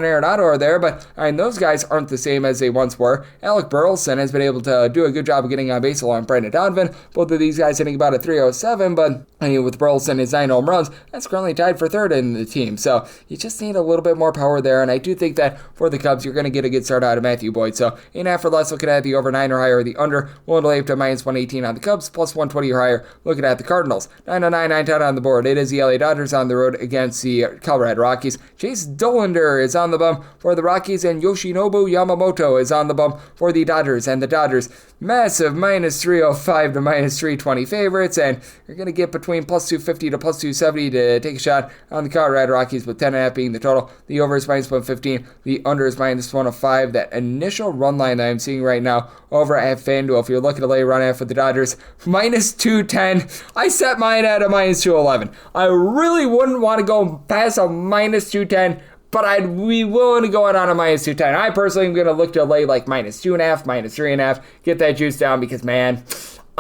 Arenado are there, but I mean, those guys aren't the same as they once were. Alec Burleson has been able to do a good job of getting on base along Brandon Donovan. Both of these guys hitting about a 307, but I mean, with Burleson, his 9 home runs, that's currently tied for 3rd in the team. So you just need a little bit more power there, and I do think that for the Cubs, you're going to get a good start out of Matthew Boyd. So 8.5 or less, looking at the over 9 or higher, the under, willing to lay up to minus 118 on the Cubs, plus 120 or higher, looking at the Cardinals. 909, 910 on the board. It is the LA Dodgers on the road against the Colorado Rockies. Chase Dollander is on the bump for the Rockies, and Yoshinobu Yamamoto is on the bump for the Dodgers. And the Dodgers, massive minus 305 to minus 320 favorites, and you're going to get between plus 250 to plus 270 to take a shot on the Colorado Rockies, with 10.5 being the total. The over is minus 115. The under is minus 105. That initial run line that I'm seeing right now over at FanDuel, if you're looking to lay a run out for the Dodgers, minus 210. I set mine at a minus 211. I really wouldn't want to go past a minus 210, but I'd be willing to go in on a minus 210. I personally am going to look to lay like minus 2.5, minus 3.5, get that juice down because, man,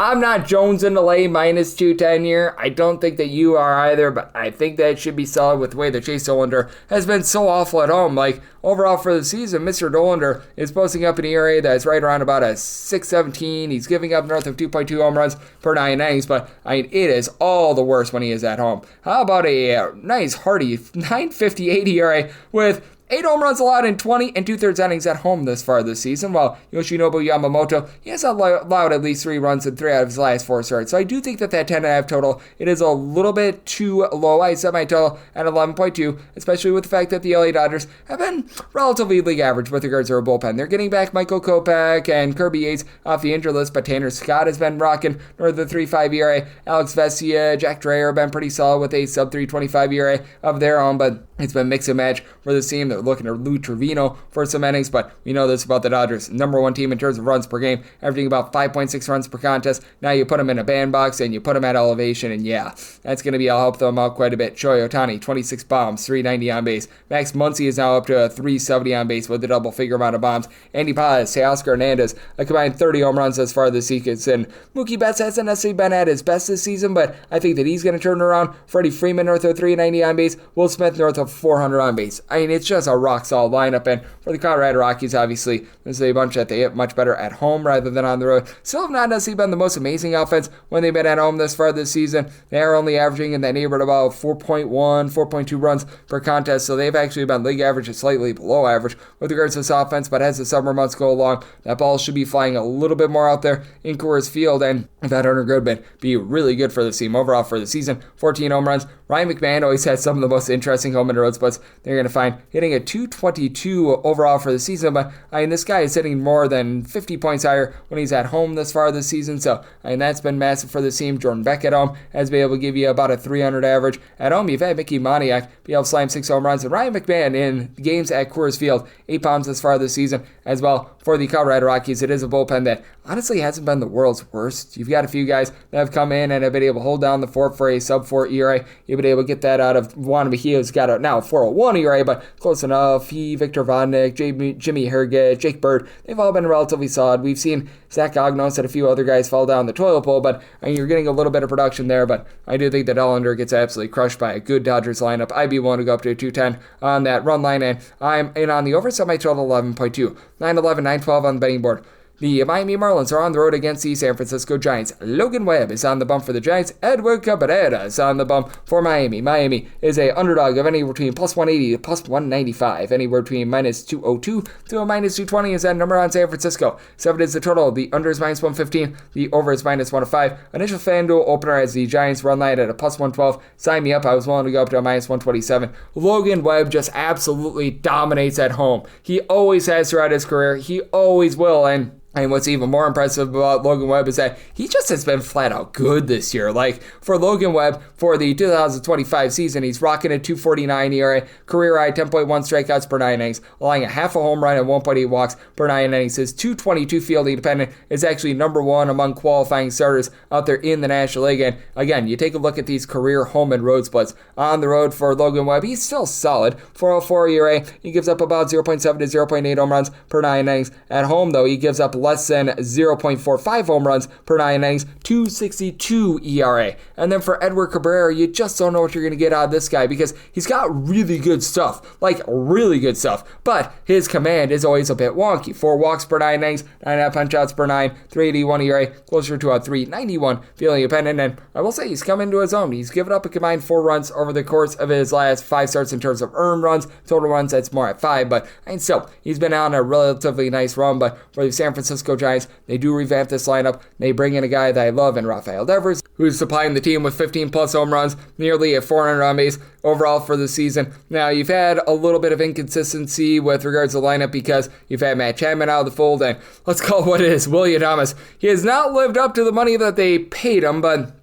I'm not jonesing to lay minus 210 here. I don't think that you are either, but I think that it should be solid with the way that Chase Dollander has been so awful at home. Like, overall for the season, Mr. Dollander is posting up an ERA that's right around about a 6.17. He's giving up north of 2.2 home runs per 9 innings, but I mean, it is all the worse when he is at home. How about a nice hearty 9.58 ERA with 8 home runs allowed in 20 and 2/3 innings at home this far this season, while Yoshinobu Yamamoto, he has allowed at least 3 runs in 3 out of his last 4 starts. So I do think that 10.5 total, it is a little bit too low. I set my total at 11.2, especially with the fact that the LA Dodgers have been relatively league average with regards to their bullpen. They're getting back Michael Kopech and Kirby Yates off the injured list, but Tanner Scott has been rocking north of the 3.5 ERA. Alex Vesia, Jack Dreyer have been pretty solid with a sub-3.25 ERA of their own, but it's been mix and match for this team. They're looking to Lou Trevino for some innings, but we know this about the Dodgers. Number 1 team in terms of runs per game, averaging about 5.6 runs per contest. Now you put them in a bandbox and you put them at elevation, and yeah, that's going to be, I'll help them out quite a bit. Shohei Ohtani, 26 bombs, 390 on base. Max Muncy is now up to a 370 on base with a double-figure amount of bombs. Andy Paz, Teoscar Hernandez, a combined 30 home runs as far this season. Mookie Betts hasn't necessarily been at his best this season, but I think that he's going to turn around. Freddie Freeman north of 390 on base. Will Smith north of 400 on base. I mean, it's just a rock-solid lineup, and for the Colorado Rockies, obviously, this is a bunch that they hit much better at home rather than on the road. Still have not necessarily been the most amazing offense when they've been at home this far this season. They are only averaging in that neighborhood about 4.1, 4.2 runs per contest, so they've actually been league average to slightly below average with regards to this offense, but as the summer months go along, that ball should be flying a little bit more out there in Coors Field, and that Hunter Goodman be really good for the team overall for the season. 14 home runs. Ryan McMahon always has some of the most interesting home and road splits they're going to find, hitting a 222 overall for the season, but I mean, this guy is hitting more than 50 points higher when he's at home this far this season, so I mean, that's been massive for the team. Jordan Beck at home has been able to give you about a 300 average. At home, you've had Mickey Moniak be able to slam 6 home runs, and Ryan McMahon in games at Coors Field, 8 bombs this far this season as well. For the Colorado Rockies, it is a bullpen that honestly hasn't been the world's worst. You've got a few guys that have come in and have been able to hold down the fort for a sub-4 ERA. You've been able to get that out of Juan Mejia, who's got a now 4.01 ERA, but close enough. He, Victor Vodnik, Jimmy Herget, Jake Bird, they've all been relatively solid. We've seen Zach Ognos and a few other guys fall down the toilet bowl, but I mean, you're getting a little bit of production there, but I do think that Dollander gets absolutely crushed by a good Dodgers lineup. I'd be willing to go up to 210 on that run line, and I'm in on the over, so my total 11.2. 9-11, 9-12 on the betting board. The Miami Marlins are on the road against the San Francisco Giants. Logan Webb is on the bump for the Giants. Edward Cabrera is on the bump for Miami. Miami is a underdog of anywhere between plus 180 to plus 195. Anywhere between minus 202 to a minus 220 is that number on San Francisco. 7 is the total. The under is minus 115. The over is minus 105. Initial FanDuel opener as the Giants run line at a plus 112. Sign me up. I was willing to go up to a minus 127. Logan Webb just absolutely dominates at home. He always has throughout his career. He always will, and what's even more impressive about Logan Webb is that he just has been flat out good this year. Like, for Logan Webb, for the 2025 season, he's rocking a 2.49 ERA, career high 10.1 strikeouts per 9 innings, allowing a half a home run and 1.8 walks per 9 innings. His 222 fielding dependent is actually number 1 among qualifying starters out there in the National League. And again, you take a look at these career home and road splits. On the road for Logan Webb, he's still solid. 4.04 ERA, he gives up about 0.7 to 0.8 home runs per 9 innings. At home, though, he gives up less than 0.45 home runs per 9 innings, 2.62 ERA. And then for Edward Cabrera, you just don't know what you're going to get out of this guy because he's got really good stuff, like really good stuff, but his command is always a bit wonky. 4 walks per 9 innings, 9.5 punch-outs per 9, 3.81 ERA, closer to a 3.91 fielding dependent, and I will say he's come into his own. He's given up a combined 4 runs over the course of his last 5 starts in terms of earned runs. Total runs, that's more at 5, but and still, he's been on a relatively nice run. But for the San Francisco Giants, they do revamp this lineup. They bring in a guy that I love in Rafael Devers, who's supplying the team with 15 plus home runs, nearly a 400 on base overall for the season. Now, you've had a little bit of inconsistency with regards to the lineup because you've had Matt Chapman out of the fold, and let's call it what it is, William Thomas. He has not lived up to the money that they paid him, but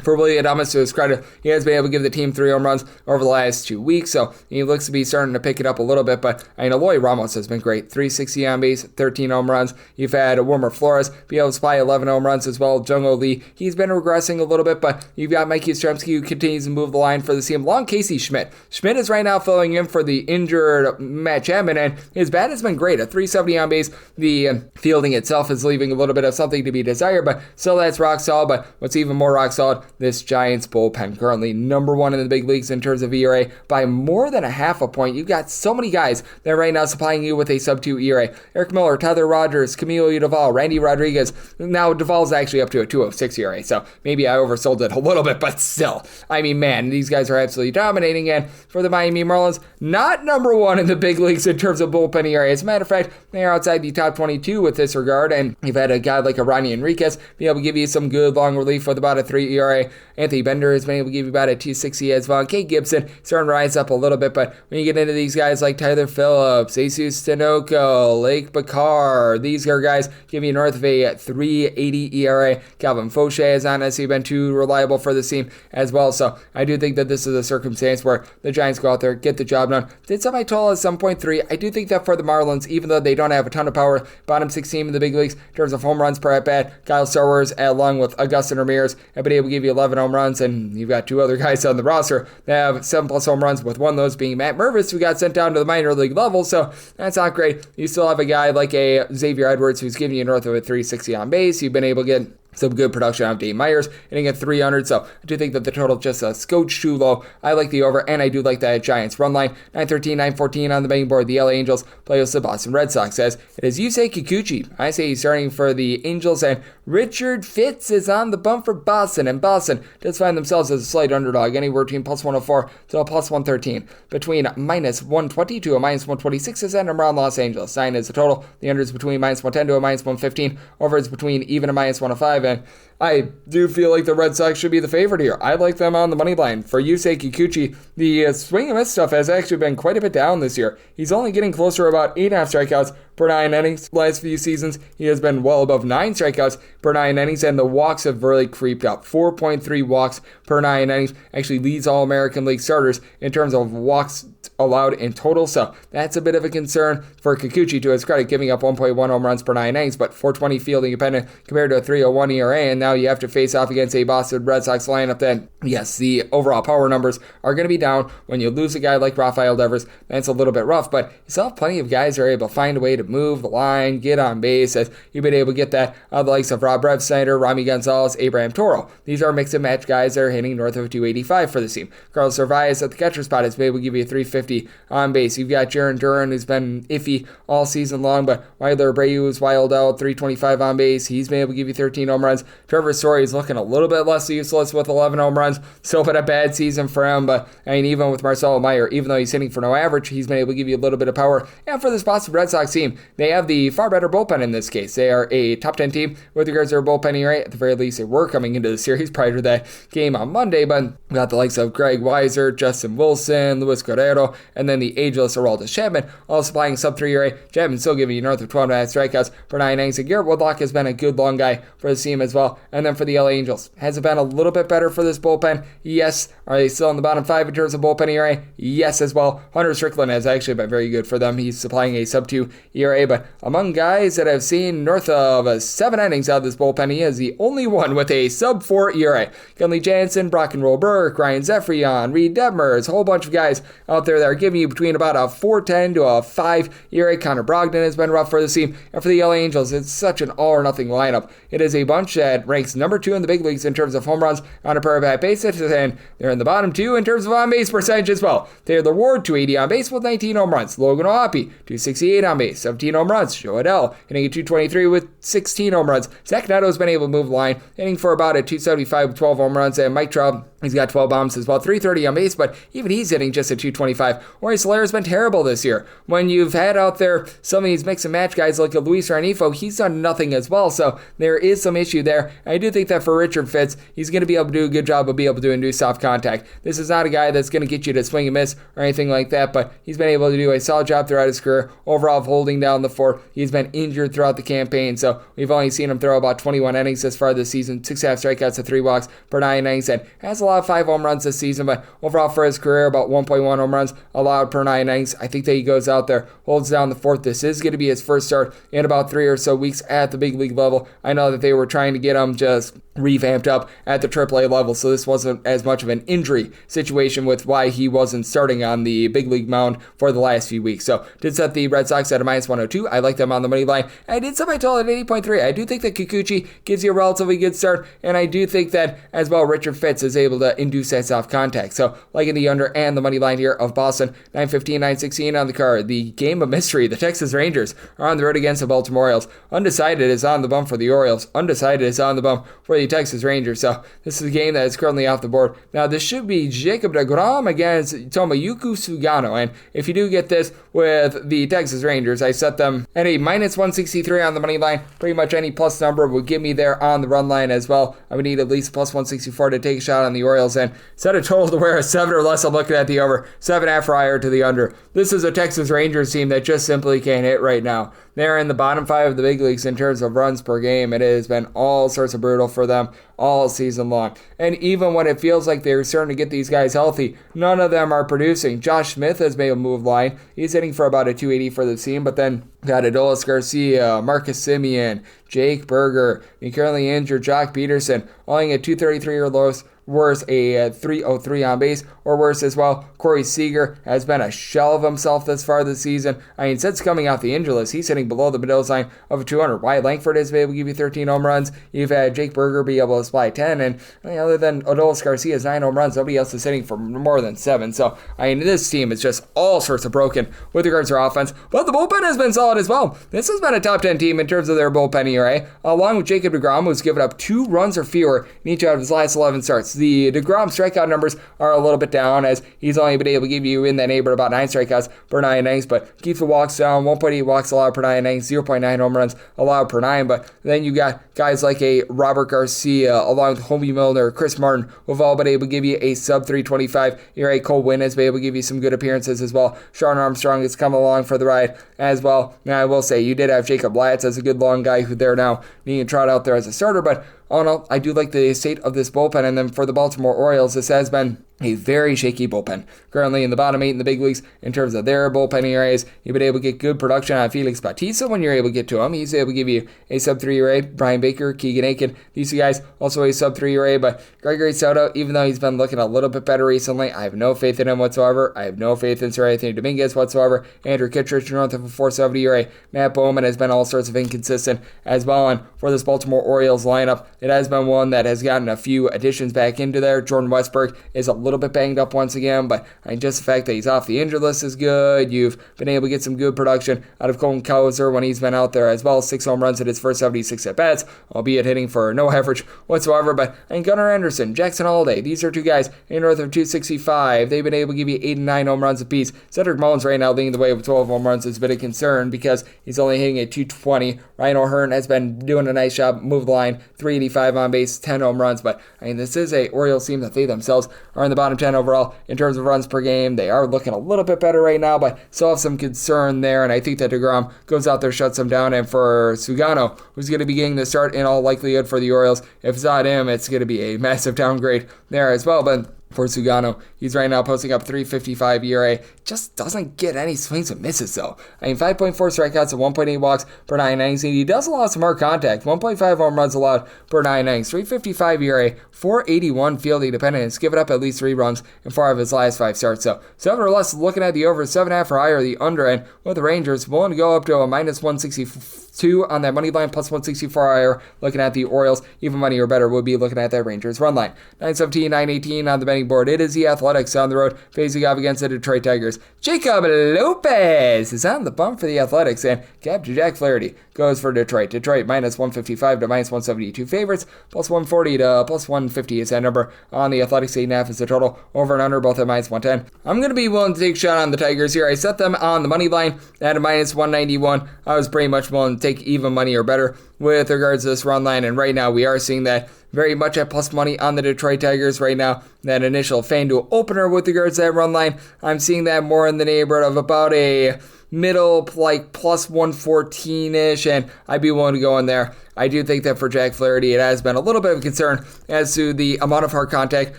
For Willie Adames, to his credit, he has been able to give the team 3 home runs over the last 2 weeks, so he looks to be starting to pick it up a little bit. But Eloy Ramos has been great. 360 on base, 13 home runs. You've had Wilmer Flores be able to supply 11 home runs as well. Jung-Ho Lee, he's been regressing a little bit, but you've got Mikey Yastrzemski, who continues to move the line for the team. Along Casey Schmidt. Schmidt is right now filling in for the injured Matt Chapman, and his bat has been great. A 370 on base. The fielding itself is leaving a little bit of something to be desired, but still that's rock solid. But what's even more rock solid, this Giants bullpen, currently number 1 in the big leagues in terms of ERA by more than a half a point. You've got so many guys that are right now supplying you with a sub-2 ERA. Eric Miller, Tyler Rogers, Camilo Duvall, Randy Rodriguez. Now Duvall's actually up to a 2.06 ERA, so maybe I oversold it a little bit, but still. I mean, man, these guys are absolutely dominating, and for the Miami Marlins, not number 1 in the big leagues in terms of bullpen ERA. As a matter of fact, they are outside the top 22 with this regard, and you've had a guy like a Ronnie Enriquez be able to give you some good long relief with about a 3 ERA. Anthony Bender has been able to give you about a 2.60 as well. And Kate Gibson starting to rise up a little bit, but when you get into these guys like Tyler Phillips, Jesus Tinoco, Lake Bakar, these are guys giving you north of a 3.80 ERA. Calvin Fauché has not necessarily been too reliable for the team as well, so I do think that this is a circumstance where the Giants go out there, get the job done. Did set my total at 7.3. I do think that for the Marlins, even though they don't have a ton of power, bottom 6 team in the big leagues in terms of home runs per at-bat, Kyle Stowers, along with Augustin Ramirez, have been able to give you 11 home runs, and you've got 2 other guys on the roster that have 7+ home runs, with one of those being Matt Mervis, who got sent down to the minor league level, so that's not great. You still have a guy like a Xavier Edwards, who's giving you north of a 360 on base. You've been able to get some good production out of Dave Myers, hitting at 300, so I do think that the total just a scotch too low. I like the over, and I do like that Giants run line. 9-13, 9-14 on the betting board. The LA Angels play with the Boston Red Sox. As it is Yusei Kikuchi. I say he's starting for the Angels, and Richard Fitz is on the bump for Boston, and Boston does find themselves as a slight underdog, anywhere between plus 104 to a plus 113. Between minus 120 to a minus 126 is at number on Los Angeles. 9 is the total. The under is between minus 110 to a minus 115. Over is between even a minus 105, and I do feel like the Red Sox should be the favorite here. I like them on the money line. For Yusei Kikuchi, the swing and miss stuff has actually been quite a bit down this year. He's only getting closer to about 8.5 strikeouts per 9 innings. Last few seasons, he has been well above 9 strikeouts per 9 innings, and the walks have really creeped up. 4.3 walks per 9 innings, actually leads all American League starters in terms of walks allowed in total, so that's a bit of a concern for Kikuchi, to his credit, giving up 1.1 home runs per 9 innings, but 420 fielding dependent compared to a 3.01 ERA, and now you have to face off against a Boston Red Sox lineup that, yes, the overall power numbers are going to be down. When you lose a guy like Rafael Devers, that's a little bit rough, but you still have plenty of guys that are able to find a way to move the line, get on base, as you've been able to get that out of the likes of Rob Snyder, Rami Gonzalez, Abraham Toro. These are mix and match guys that are hitting north of 285 for the team. Carlos Cervantes at the catcher spot has been able to give you a 350 on base. You've got Jaron Duran, who's been iffy all season long, but Wilder Abreu is wild out, 325 on base. He's been able to give you 13 home runs. Trevor Story is looking a little bit less useless with 11 home runs. Still been a bad season for him, but I mean, even with Marcelo Meyer, even though he's hitting for no average, he's been able to give you a little bit of power. And for this Boston Red Sox team, they have the far better bullpen in this case. They are a top 10 team with regards to their bullpen ERA. At the very least, they were coming into the series prior to that game on Monday, but we got the likes of Greg Weiser, Justin Wilson, Luis Guerrero, and then the ageless Aroldis Chapman, all supplying sub-3 ERA. Chapman still giving you north of 12.5 strikeouts per 9 innings. And Garrett Woodlock has been a good long guy for the team as well. And then for the LA Angels, has it been a little bit better for this bullpen? Yes. Are they still in the bottom 5 in terms of bullpen ERA? Yes as well. Hunter Strickland has actually been very good for them. He's supplying a sub-2 ERA, but among guys that have seen north of 7 innings out of this bullpen, he is the only one with a sub-4 ERA. Gunley Jansen, Brock and Roll Burke, Ryan Zephyrion, Reed Detmers, a whole bunch of guys out there that are giving you between about a 4.10 to a 5 ERA. Connor Brogdon has been rough for the team. And for the LA Angels, it's such an all-or-nothing lineup. It is a bunch that ranks number 2 in the big leagues in terms of home runs on a per-at-bat basis, and they're in the bottom 2 in terms of on-base percentage as well. Taylor Ward, 280 on base with 19 home runs. Logan O'Hoppe, 268 on base, 17 home runs. Joe Adell hitting a 223 with 16 home runs. Zach Netto's been able to move the line, hitting for about a 275 with 12 home runs. And Mike Trout He's got 12 bombs as well, 330 on base, but even he's hitting just at 225. Jorge Soler's been terrible this year. When you've had out there some of these mix and match guys like a Luis Rengifo, he's done nothing as well, so there is some issue there. I do think that for Richard Fitz, he's going to be able to do a good job of being able to induce soft contact. This is not a guy that's going to get you to swing and miss or anything like that, but he's been able to do a solid job throughout his career, overall of holding down the fort. He's been injured throughout the campaign, so we've only seen him throw about 21 innings this far this season, 6.5 strikeouts to 3 walks per 9 innings, and has allowed 5 home runs this season, but overall for his career, about 1.1 home runs allowed per 9 innings. I think that he goes out there, holds down the fort. This is going to be his first start in about 3 or so weeks at the big league level. I know that they were trying to get him just revamped up at the AAA level, so this wasn't as much of an injury situation with why he wasn't starting on the big league mound for the last few weeks. So did set the Red Sox at a minus 102. I like them on the money line. I did set my total at 80.3. I do think that Kikuchi gives you a relatively good start, and I do think that as well Richard Fitz is able to induce that soft contact. So liking the under and the money line here of Boston, 915, 916 on the card. The game of mystery, the Texas Rangers are on the road against the Baltimore Orioles. Undecided is on the bump for the Orioles. Undecided is on the bump for the Texas Rangers. So this is a game that is currently off the board. Now this should be Jacob deGrom against Tomoyuki Sugano, and if you do get this with the Texas Rangers, I set them at a minus 163 on the money line. Pretty much any plus number would give me there on the run line as well. I would need at least plus 164 to take a shot on the Orioles and set a total to where a 7 or less. I'm looking at the over, 7.5 or higher to the under. This is a Texas Rangers team that just simply can't hit right now. They're in the bottom 5 of the big leagues in terms of runs per game. It has been all sorts of brutal for them all season long. And even when it feels like they're starting to get these guys healthy, none of them are producing. Josh Smith has made a move line. He's hitting for about a 280 for the season, but then got Adolis Garcia, Marcus Semien, Jake Berger, the currently injured Jock Peterson, all at 233 or lowest. Worse, a 303 on base, or worse as well. Corey Seager has been a shell of himself this far this season. I mean, since coming off the injury list, he's hitting below the middle line of a 200. Wyatt Langford has been able to give you 13 home runs. You've had Jake Berger be able to supply 10, and other than Adolis Garcia's 9 home runs, nobody else is hitting for more than 7. So, I mean, this team is just all sorts of broken with regards to their offense, but the bullpen has been solid as well. This has been a top 10 team in terms of their bullpen ERA, along with Jacob deGrom, who's given up 2 runs or fewer in each out of his last 11 starts. The deGrom strikeout numbers are a little bit down, as he's only been able to give you in that neighborhood about 9 strikeouts per 9 innings, but keeps the walks down, 1.8 walks allowed per 9 innings, 0.9 home runs allowed per 9. But then you got guys like a Robert Garcia, along with Homie Milner, Chris Martin, who've all been able to give you a sub 325 ERA. Cole Winn has been able to give you some good appearances as well. Sean Armstrong has come along for the ride as well. Now I will say you did have Jacob Latz as a good long guy who they're now needing to trot out there as a starter, but all in all, I do like the state of this bullpen. And then for the Baltimore Orioles, this has been a very shaky bullpen. Currently in the bottom 8 in the big leagues in terms of their bullpen ERAs. You've been able to get good production on Felix Bautista when you're able to get to him. He's able to give you a sub 3 ERA. Brian Baker, Keegan Aiken, these two guys also a sub 3 ERA. But Gregory Soto, even though he's been looking a little bit better recently, I have no faith in him whatsoever. I have no faith in Sir Anthony Dominguez whatsoever. Andrew Kittredge north of a 470 ERA. Matt Bowman has been all sorts of inconsistent as well. And for this Baltimore Orioles lineup, it has been one that has gotten a few additions back into there. Jordan Westberg is a little bit banged up once again, but I mean, just the fact that he's off the injured list is good. You've been able to get some good production out of Colton Cowser when he's been out there as well. 6 home runs in his first 76 at-bats, albeit hitting for no average whatsoever. But I mean, Gunnar Anderson, Jackson Holliday, these are two guys in north of 265. They've been able to give you 8 and 9 home runs apiece. Cedric Mullins right now leading the way with 12 home runs is a bit of concern because he's only hitting at 220. Ryan O'Hearn has been doing a nice job, move the line, 385 on base, 10 home runs. But I mean, this is a Orioles team that they themselves are in the bottom 10 overall in terms of runs per game. They are looking a little bit better right now, but still have some concern there. And I think that deGrom goes out there, shuts them down. And for Sugano, who's going to be getting the start in all likelihood for the Orioles, if it's not him, it's going to be a massive downgrade there as well. But for Sugano, he's right now posting up 3.55 ERA. Just doesn't get any swings and misses though. I mean, 5.4 strikeouts and 1.8 walks per 9 innings. And he does allow some hard contact. 1.5 home runs allowed per 9 innings. 3.55 ERA, 481 fielding dependence. Given up at least 3 runs in 4 of his last 5 starts. So 7 or less looking at the over, 7.5 or higher the under. And with the Rangers, willing to go up to a minus 162 on that money line, plus 164 higher. Looking at the Orioles, even money or better would be looking at that Rangers run line. 917, 918 on the betting board. It is the Athletics on the road facing off against the Detroit Tigers. Jacob Lopez is on the bump for the Athletics, and Captain Jack Flaherty goes for Detroit. Detroit minus 155 to minus 172 favorites, plus 140 to plus 150 is that number on the Athletics. 8.5 is the total. Over and under both at minus 110. I'm going to be willing to take a shot on the Tigers here. I set them on the money line at a minus 191. I was pretty much willing to take even money or better with regards to this run line, and right now we are seeing that very much at plus money on the Detroit Tigers right now. That initial FanDuel opener with regards to that run line, I'm seeing that more in the neighborhood of about a middle, like plus 114-ish, and I'd be willing to go in there. I do think that for Jack Flaherty, it has been a little bit of a concern as to the amount of hard contact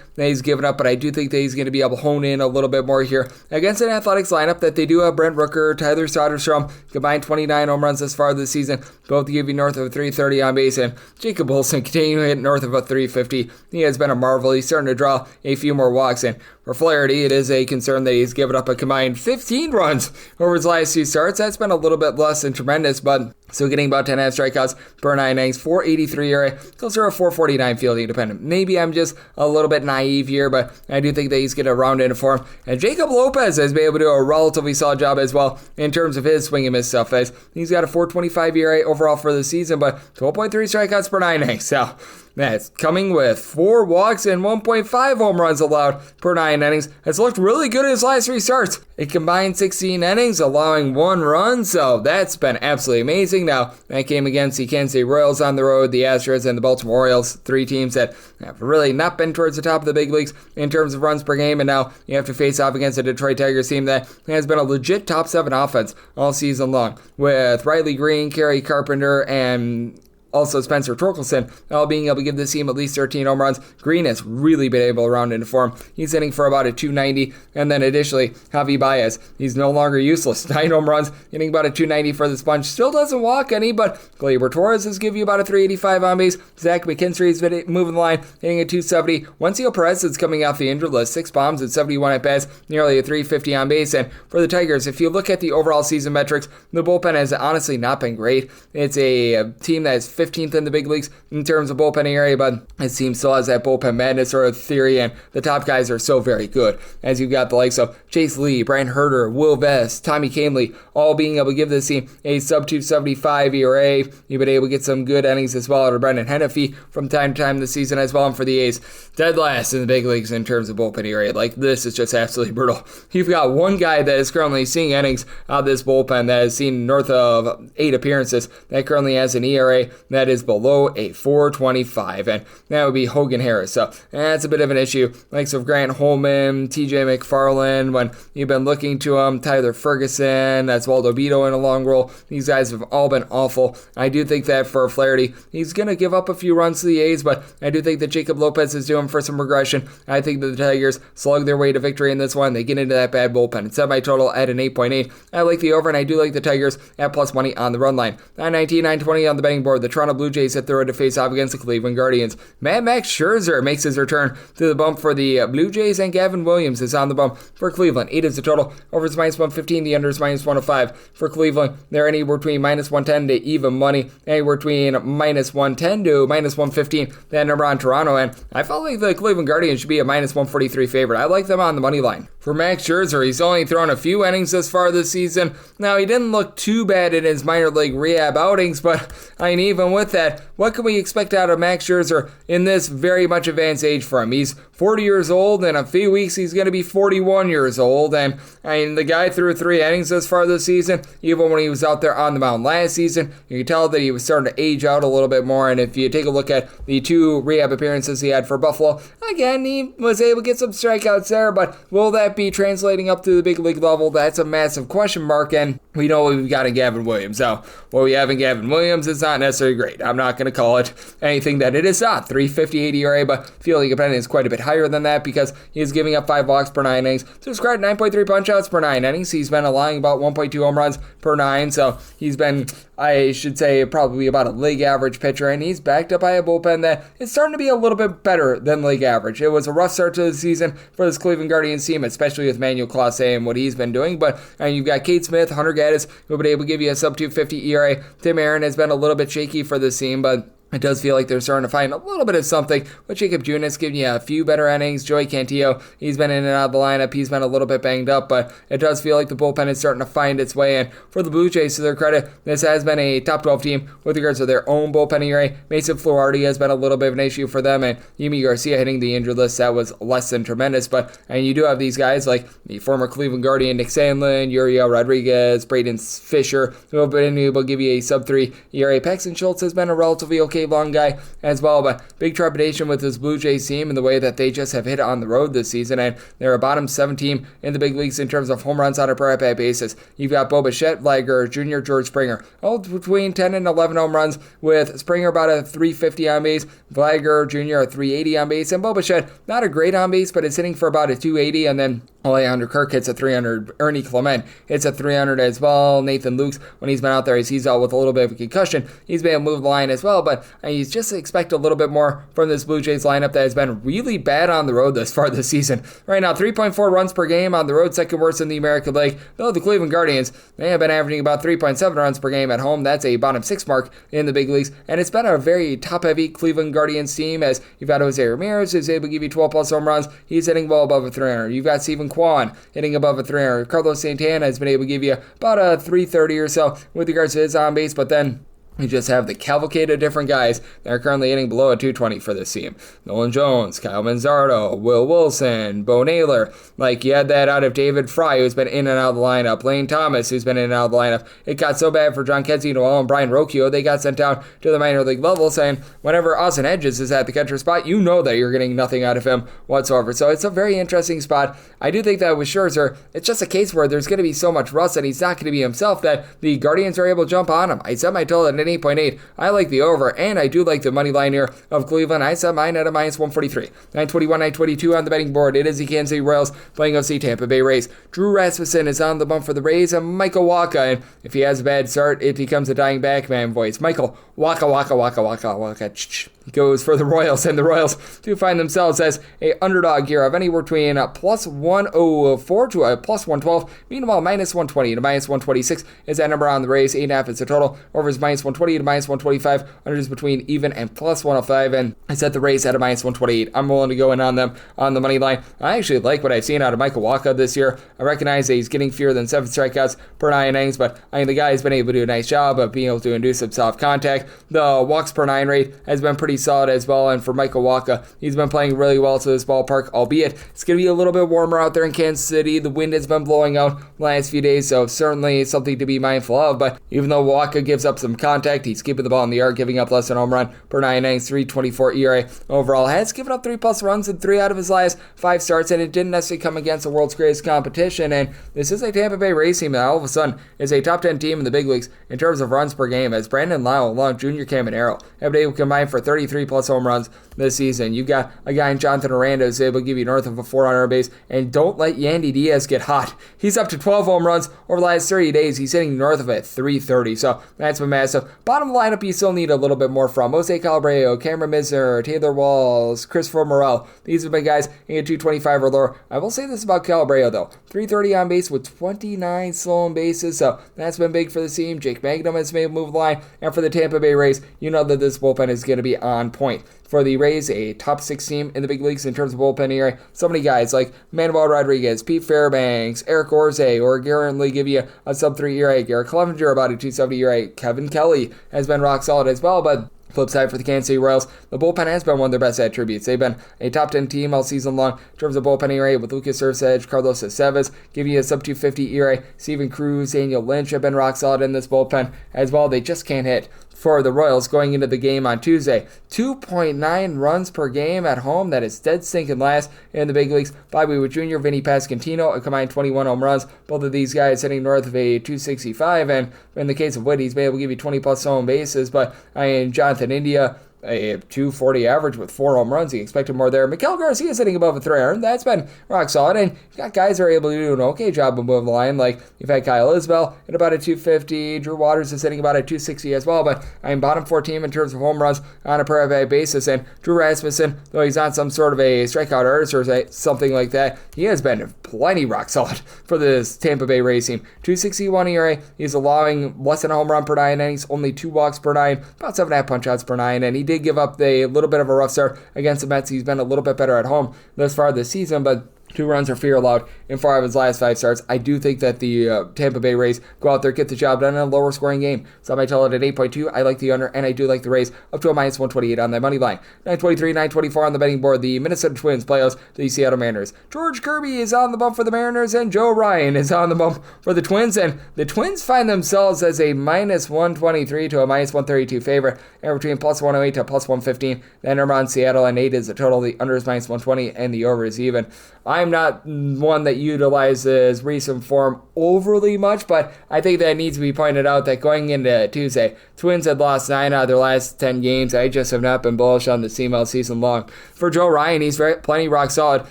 that he's given up, but I do think that he's going to be able to hone in a little bit more here against an Athletics lineup that they do have Brent Rooker, Tyler Soderstrom, combined 29 home runs thus far this season, both give you north of 330 on base, and Jacob Olsen continuing to hit north of a 350. He has been a marvel. He's starting to draw a few more walks, and for Flaherty, it is a concern that he's given up a combined 15 runs over his last few starts. That's been a little bit less than tremendous, but still getting about 10.5 strikeouts per 9 innings, 483 ERA, closer to a 449 fielding dependent. Maybe I'm just a little bit naive here, but I do think that he's going to round into form. And Jacob Lopez has been able to do a relatively solid job as well in terms of his swing and miss stuff. He's got a 425 ERA overall for the season, but 12.3 strikeouts per 9 innings. So that's coming with 4 walks and 1.5 home runs allowed per 9 innings. Has looked really good in his last 3 starts. It combined 16 innings, allowing 1 run, so that's been absolutely amazing. Now, that came against the Kansas City Royals on the road, the Astros, and the Baltimore Orioles, 3 teams that have really not been towards the top of the big leagues in terms of runs per game, and now you have to face off against a Detroit Tigers team that has been a legit top 7 offense all season long, with Riley Green, Kerry Carpenter, and also Spencer Torkelson, all being able to give this team at least 13 home runs. Green has really been able to round into form. He's hitting for about a 290, and then additionally, Javi Baez, he's no longer useless. 9 home runs, hitting about a 290 for the Sponge. Still doesn't walk any, but Gleyber Torres is giving you about a 385 on base. Zach McKinstry is moving the line, hitting a 270. Juancio Perez is coming off the injured list, 6 bombs and 71 at bats, nearly a 350 on base. And for the Tigers, if you look at the overall season metrics, the bullpen has honestly not been great. It's a team that is 15th in the big leagues in terms of bullpen area, but it seems still has that bullpen madness sort of theory, and the top guys are so very good. As you've got the likes of Chase Lee, Brian Herter, Will Vest, Tommy Kahnle, all being able to give this team a sub 275 ERA. You've been able to get some good innings as well out of Brendan Hennefy from time to time this season as well, and for the A's, dead last in the big leagues in terms of bullpen area. Like, this is just absolutely brutal. You've got one guy that is currently seeing innings out of this bullpen that has seen north of 8 appearances that currently has an ERA that is below a 4.25, and that would be Hogan Harris. So that's a bit of an issue. Likes of Grant Holman, TJ McFarland, when you've been looking to him, Tyler Ferguson, that's Waldo Beto in a long roll. These guys have all been awful. I do think that for Flaherty, he's going to give up a few runs to the A's, but I do think that Jacob Lopez is doing for some regression. I think that the Tigers slug their way to victory in this one. They get into that bad bullpen. It's set my total at an 8.8. I like the over, and I do like the Tigers at plus money on the run line. 919, 920 on the betting board. The Toronto Blue Jays hit the road to face off against the Cleveland Guardians. Max Scherzer makes his return to the bump for the Blue Jays, and Gavin Williams is on the bump for Cleveland. 8 is the total. Over is minus 115. The under is minus 105. For Cleveland, they're anywhere between minus 110 to even money, anywhere between minus 110 to minus 115. That number on Toronto, and I felt like the Cleveland Guardians should be a minus 143 favorite. I like them on the money line. For Max Scherzer, he's only thrown a few innings thus far this season. Now, he didn't look too bad in his minor league rehab outings, but I mean, even with that, what can we expect out of Max Scherzer in this very much advanced age for him? He's 40 years old. In a few weeks, he's going to be 41 years old. And I mean, the guy threw 3 innings thus far this season. Even when he was out there on the mound last season, you could tell that he was starting to age out a little bit more. And if you take a look at the 2 rehab appearances he had for Buffalo, again, he was able to get some strikeouts there, but will that be translating up to the big league level? That's a massive question mark, and we know what we've got in Gavin Williams. Now, what we have in Gavin Williams is not necessarily great. I'm not going to call it anything that it is not. 358 ERA, but fielding dependent is quite a bit higher than that because he is giving up 5 walks per 9 innings. Subscribed 9.3 punch-outs per 9 innings. He's been allowing about 1.2 home runs per 9, so he's been, I should say, probably about a league average pitcher, and he's backed up by a bullpen that is starting to be a little bit better than league average. It was a rough start to the season for this Cleveland Guardians team, especially with Manuel Clase and what he's been doing, but you've got Kate Smith, Hunter Gaddis, who have been able to give you a sub 250 ERA. Tim Aaron has been a little bit shaky for this team, but It does feel like they're starting to find a little bit of something, with Jacob Junis giving you a few better innings. Joey Cantillo, he's been in and out of the lineup. He's been a little bit banged up, but it does feel like the bullpen is starting to find its way. And for the Blue Jays, to their credit, this has been a top 12 team with regards to their own bullpen ERA. Mason Fluharty has been a little bit of an issue for them, and Yimi Garcia hitting the injured list, that was less than tremendous. And you do have these guys like the former Cleveland Guardian Nick Sandlin, Uriel Rodriguez, Braden Fisher, who have been able to give you a sub-3 ERA. Paxton Schultz has been a relatively okay long guy as well, but big trepidation with this Blue Jays team and the way that they just have hit on the road this season, and they're a bottom 7 team in the big leagues in terms of home runs on a per at-bat basis. You've got Bo Bichette, Vlager, Jr., George Springer, all between 10 and 11 home runs, with Springer about a 350 on base, Vlager Jr. a 380 on base, and Bo Bichette not a great on base, but it's hitting for about a 280, and then Alejandro Kirk hits a 300. Ernie Clement hits a 300 as well. Nathan Lukes, when he's been out there, he's out with a little bit of a concussion. He's been able to move the line as well, but you just expect a little bit more from this Blue Jays lineup that has been really bad on the road thus far this season. Right now, 3.4 runs per game on the road, second worst in the American League. Though the Cleveland Guardians, they have been averaging about 3.7 runs per game at home. That's a bottom 6 mark in the big leagues, and it's been a very top-heavy Cleveland Guardians team, as you've got Jose Ramirez, who's able to give you 12-plus home runs. He's hitting well above a 300. You've got Stephen Kwan hitting above a 300. Carlos Santana has been able to give you about a 330 or so with regards to his on base, but then we just have the cavalcade of different guys that are currently hitting below a 220 for this team. Nolan Jones, Kyle Manzardo, Will Wilson, Bo Naylor. Like, you had that out of David Fry, who's been in and out of the lineup. Lane Thomas, who's been in and out of the lineup. It got so bad for John Kenzie Noel and Brian Rocchio, they got sent down to the minor league level, saying whenever Austin Hedges is at the catcher spot, you know that you're getting nothing out of him whatsoever. So it's a very interesting spot. I do think that with Scherzer, it's just a case where there's going to be so much rust and he's not going to be himself that the Guardians are able to jump on him. I set my total at 8.8. I like the over, and I do like the money line here of Cleveland. I set mine at a minus 143. 921, 922 on the betting board. It is the Kansas City Royals playing OC Tampa Bay Rays. Drew Rasmussen is on the bump for the Rays, and Michael Wacha, and if he has a bad start, it becomes a dying back man voice. Michael Wacha, Wacha, Wacha, Wacha, Wacha. Goes for the Royals, and the Royals do find themselves as a underdog here of anywhere between a plus 104 to a plus 112. Meanwhile, minus 120 to minus 126 is that number on the Rays. 8.5 is the total. Over is minus 120 to minus 125. Under is between even and plus 105, and I set the Rays at a minus 128. I'm willing to go in on them on the money line. I actually like what I've seen out of Michael Wacha this year. I recognize that he's getting fewer than 7 strikeouts per 9 innings, but I think the guy has been able to do a nice job of being able to induce some soft contact. The walks per 9 rate has been pretty solid as well, and for Michael Wacha, he's been playing really well to this ballpark, albeit it's going to be a little bit warmer out there in Kansas City. The wind has been blowing out the last few days, so certainly something to be mindful of, but even though Wacha gives up some contact, he's keeping the ball in the yard, giving up less than a home run per 9 innings, 3.24 ERA overall. Has given up 3+ runs in 3 out of his last 5 starts, and it didn't necessarily come against the world's greatest competition, and this is a Tampa Bay Rays team that all of a sudden is a top 10 team in the big leagues in terms of runs per game, as Brandon Lau along Junior Caminero have been able to combine for 33+ home runs this season. You got a guy in Jonathan Aranda who's able to give you north of a 400 base, and don't let Yandy Diaz get hot. He's up to 12 home runs over the last 30 days. He's hitting north of it 330, so that's been massive. Bottom lineup, you still need a little bit more from Jose Calabrio, Cameron Misner, Taylor Walls, Christopher Morel. These have been guys in 225 or lower. I will say this about Calabrio though: 330 on base with 29 stolen bases, so that's been big for the team. Jake Magnum has made a move line, and for the Tampa Bay Rays, you know that this bullpen is going to be on point. For the Rays, a top 6 team in the big leagues in terms of bullpen ERA. So many guys like Manuel Rodriguez, Pete Fairbanks, Eric Orze, or currently give you a sub-3 ERA. Garrett Clevenger about a 270 ERA. Kevin Kelly has been rock solid as well, but flip side for the Kansas City Royals, the bullpen has been one of their best attributes. They've been a top 10 team all season long in terms of bullpen ERA, with Lucas Erceg, Carlos Aceves giving you a sub-250 ERA. Steven Cruz, Daniel Lynch have been rock solid in this bullpen as well. They just can't hit. For the Royals going into the game on Tuesday, 2.9 runs per game at home. That is dead stinking last in the big leagues. Bobby Witt Jr., Vinny Pasquantino, a combined 21 home runs. Both of these guys hitting north of a 265, and in the case of Witt, he's been able to give you 20+ home bases. But Jonathan India, a 240 average with 4 home runs. He expected more there. Miguel Garcia is hitting above a 300. That's been rock solid. And you've got guys that are able to do an okay job of moving the line. Like you've had Kyle Isbell at about a 250. Drew Waters is hitting about a 260 as well. But I'm bottom 4 team in terms of home runs on a per at-bat basis. And Drew Rasmussen, though he's on some sort of a strikeout artist or something like that, he has been plenty rock solid for this Tampa Bay Rays team. 261 ERA. He's allowing less than a home run per 9 innings, only 2 walks per 9, about 7.5 punch-outs per 9. And he did give up a little bit of a rough start against the Mets. He's been a little bit better at home thus far this season, but 2 runs or fewer allowed in 4 of his last 5 starts. I do think that the Tampa Bay Rays go out there, get the job done in a lower scoring game. So I might tell it at 8.2. I like the under, and I do like the Rays up to a minus 128 on that money line. 923, 924 on the betting board. The Minnesota Twins play out the Seattle Mariners. George Kirby is on the bump for the Mariners, and Joe Ryan is on the bump for the Twins. And the Twins find themselves as a minus 123 to a minus 132 favorite, and between plus 108 to plus 115. The number on Seattle and 8 is the total. The under is minus 120, and the over is even. I'm not one that utilizes recent form overly much, but I think that needs to be pointed out that going into Tuesday, Twins had lost 9 out of their last 10 games. I just have not been bullish on the team all season long. For Joe Ryan, he's plenty rock solid.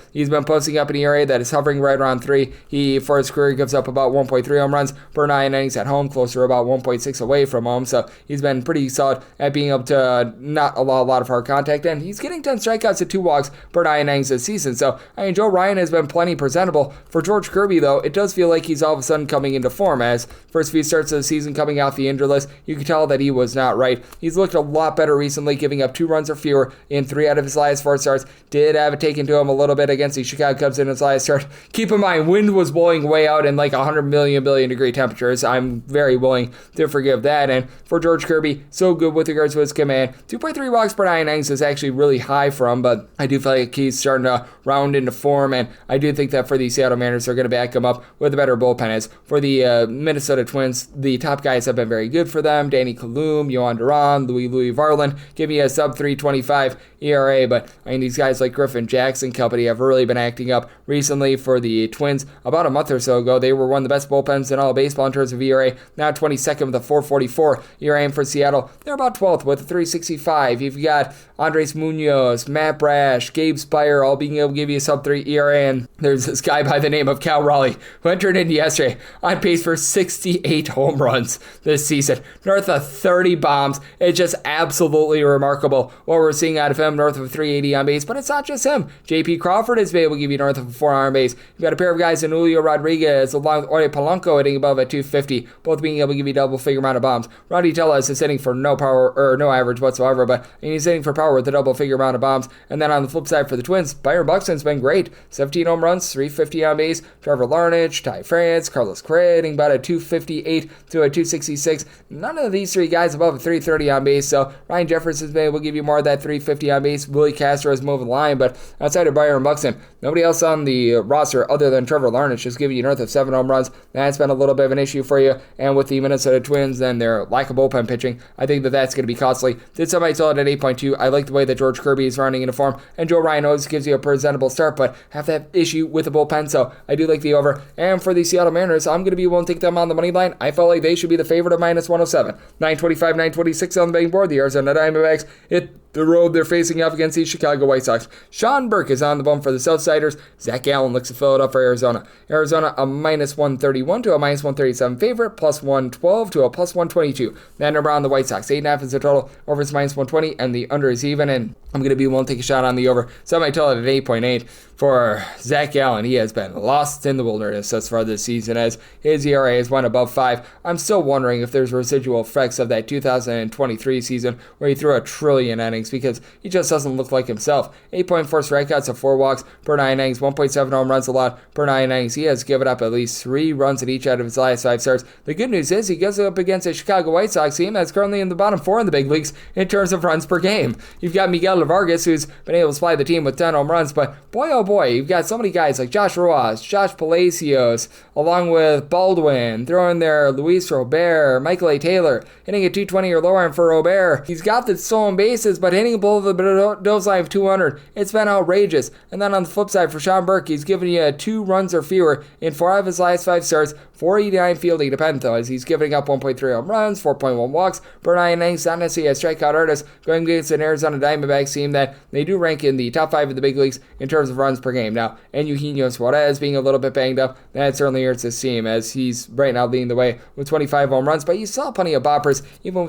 He's been posting up an ERA that is hovering right around 3. He, for his career, gives up about 1.3 home runs per 9 innings at home, closer to about 1.6 away from home. So he's been pretty solid at being able to not allow a lot of hard contact, and he's getting 10 strikeouts and 2 walks per 9 innings this season. So, I mean, Joe Ryan has been plenty presentable. For George Kirby, though, it does feel like he's all of a sudden coming into form. As first few starts of the season coming off the injured list, you could tell that he was not right. He's looked a lot better recently, giving up 2 runs or fewer in 3 out of his last 4 starts. Did have it taken to him a little bit against the Chicago Cubs in his last start. Keep in mind, wind was blowing way out in like 100 billion degree temperatures. I'm very willing to forgive that. And for George Kirby, so good with regards to his command. 2.3 walks per 9 innings is actually really high for him, but I do feel like he's starting to round into form, and I do think that for the Seattle Mariners, they're going to back him up with a better bullpen. As for the Minnesota Twins, the top guys have been very good for them. Danny Kalum, Yohan Duran, Louis Varland, give me a sub 3.25 ERA, but I mean, these guys like Griffin Jackson company have really been acting up recently for the Twins. About a month or so ago, they were one of the best bullpens in all of baseball in terms of ERA. Now 22nd with a 4.44 ERA, and for Seattle, they're about 12th with a 3.65. You've got Andres Munoz, Matt Brash, Gabe Spire, all being able to give you a sub 3 ERA, and there's this guy by the name of Cal Raleigh who entered into yesterday on pace for 68 home runs this season, north of 30 bombs. It's just absolutely remarkable what we're seeing out of him, north of 380 on base. But it's not just him. J.P. Crawford has been able to give you north of a 4 on base. You've got a pair of guys in Julio Rodriguez along with Ore Polanco hitting above at 250, both being able to give you double-figure amount of bombs. Ronnie Tellez is hitting for no power or no average whatsoever, but he's hitting for power with a double-figure amount of bombs. And then on the flip side for the Twins, Byron Buxton's been great. 17 home runs, 350 on base. Trevor Larnach, Ty France, Carlos Correa hitting about a 258 to a 266. None of these 3 guys above a 330 on base, so Ryan Jefferson's been able to give you more of that 350 on base. Willie Castro is moving the line, but outside of Byron Buxton, nobody else on the roster other than Trevor Larnach is giving you north of 7 home runs. That's been a little bit of an issue for you, and with the Minnesota Twins and their lack of bullpen pitching, I think that that's going to be costly. Did somebody sell it at 8.2? I like the way that George Kirby is running into form, and Joe Ryan always gives you a presentable start, but have that issue with the bullpen, so I do like the over. And for the Seattle Mariners, I'm going to be willing to take them on the money line. I felt like they should be the favorite of minus 107. 925, 926 on the betting board. The Arizona Diamondbacks hit the road they're facing off against the Chicago White Sox. Sean Burke is on the bump for the Southsiders. Zach Gallen looks to fill it up for Arizona. Arizona a minus 131 to a minus 137 favorite, plus 112 to a plus 122. That number on the White Sox. 8.5 is the total. Over is minus 120, and the under is even, and I'm going to be willing to take a shot on the over. So I might tell it at 8.8. For Zach Gallen, he has been lost in the wilderness thus far this season as his ERA has went above 5. I'm still wondering if there's residual effects of that 2023 season where he threw a trillion innings because he just doesn't look like himself. 8.4 strikeouts of 4 walks per 9 innings, 1.7 home runs allowed per 9 innings. He has given up at least 3 runs in each out of his last 5 starts. The good news is he goes up against a Chicago White Sox team that's currently in the bottom 4 in the big leagues in terms of runs per game. You've got Miguel Vargas, who's been able to supply the team with 10 home runs, but boy, oh boy, you've got so many guys like Josh Rojas, Josh Palacios, along with Baldwin, throw in there Luis Robert, Michael A. Taylor, hitting at 220 or lower. And for Robert, he's got the stolen bases, but hitting below the Bills line of 200, it's been outrageous. And then on the flip side, for Sean Burke, he's given you 2 runs or fewer in 4 of his last 5 starts, 489 fielding dependent though, as he's giving up 1.3 home runs, 4.1 walks, per 9 innings, not necessarily a strikeout artist, going against an Arizona Diamondbacks team that they do rank in the top 5 of the big leagues in terms of runs per game. Now, and Eugenio Suarez being a little bit banged up, that certainly hurts his team, as he's right now leading the way with 25 home runs, but you saw plenty of boppers even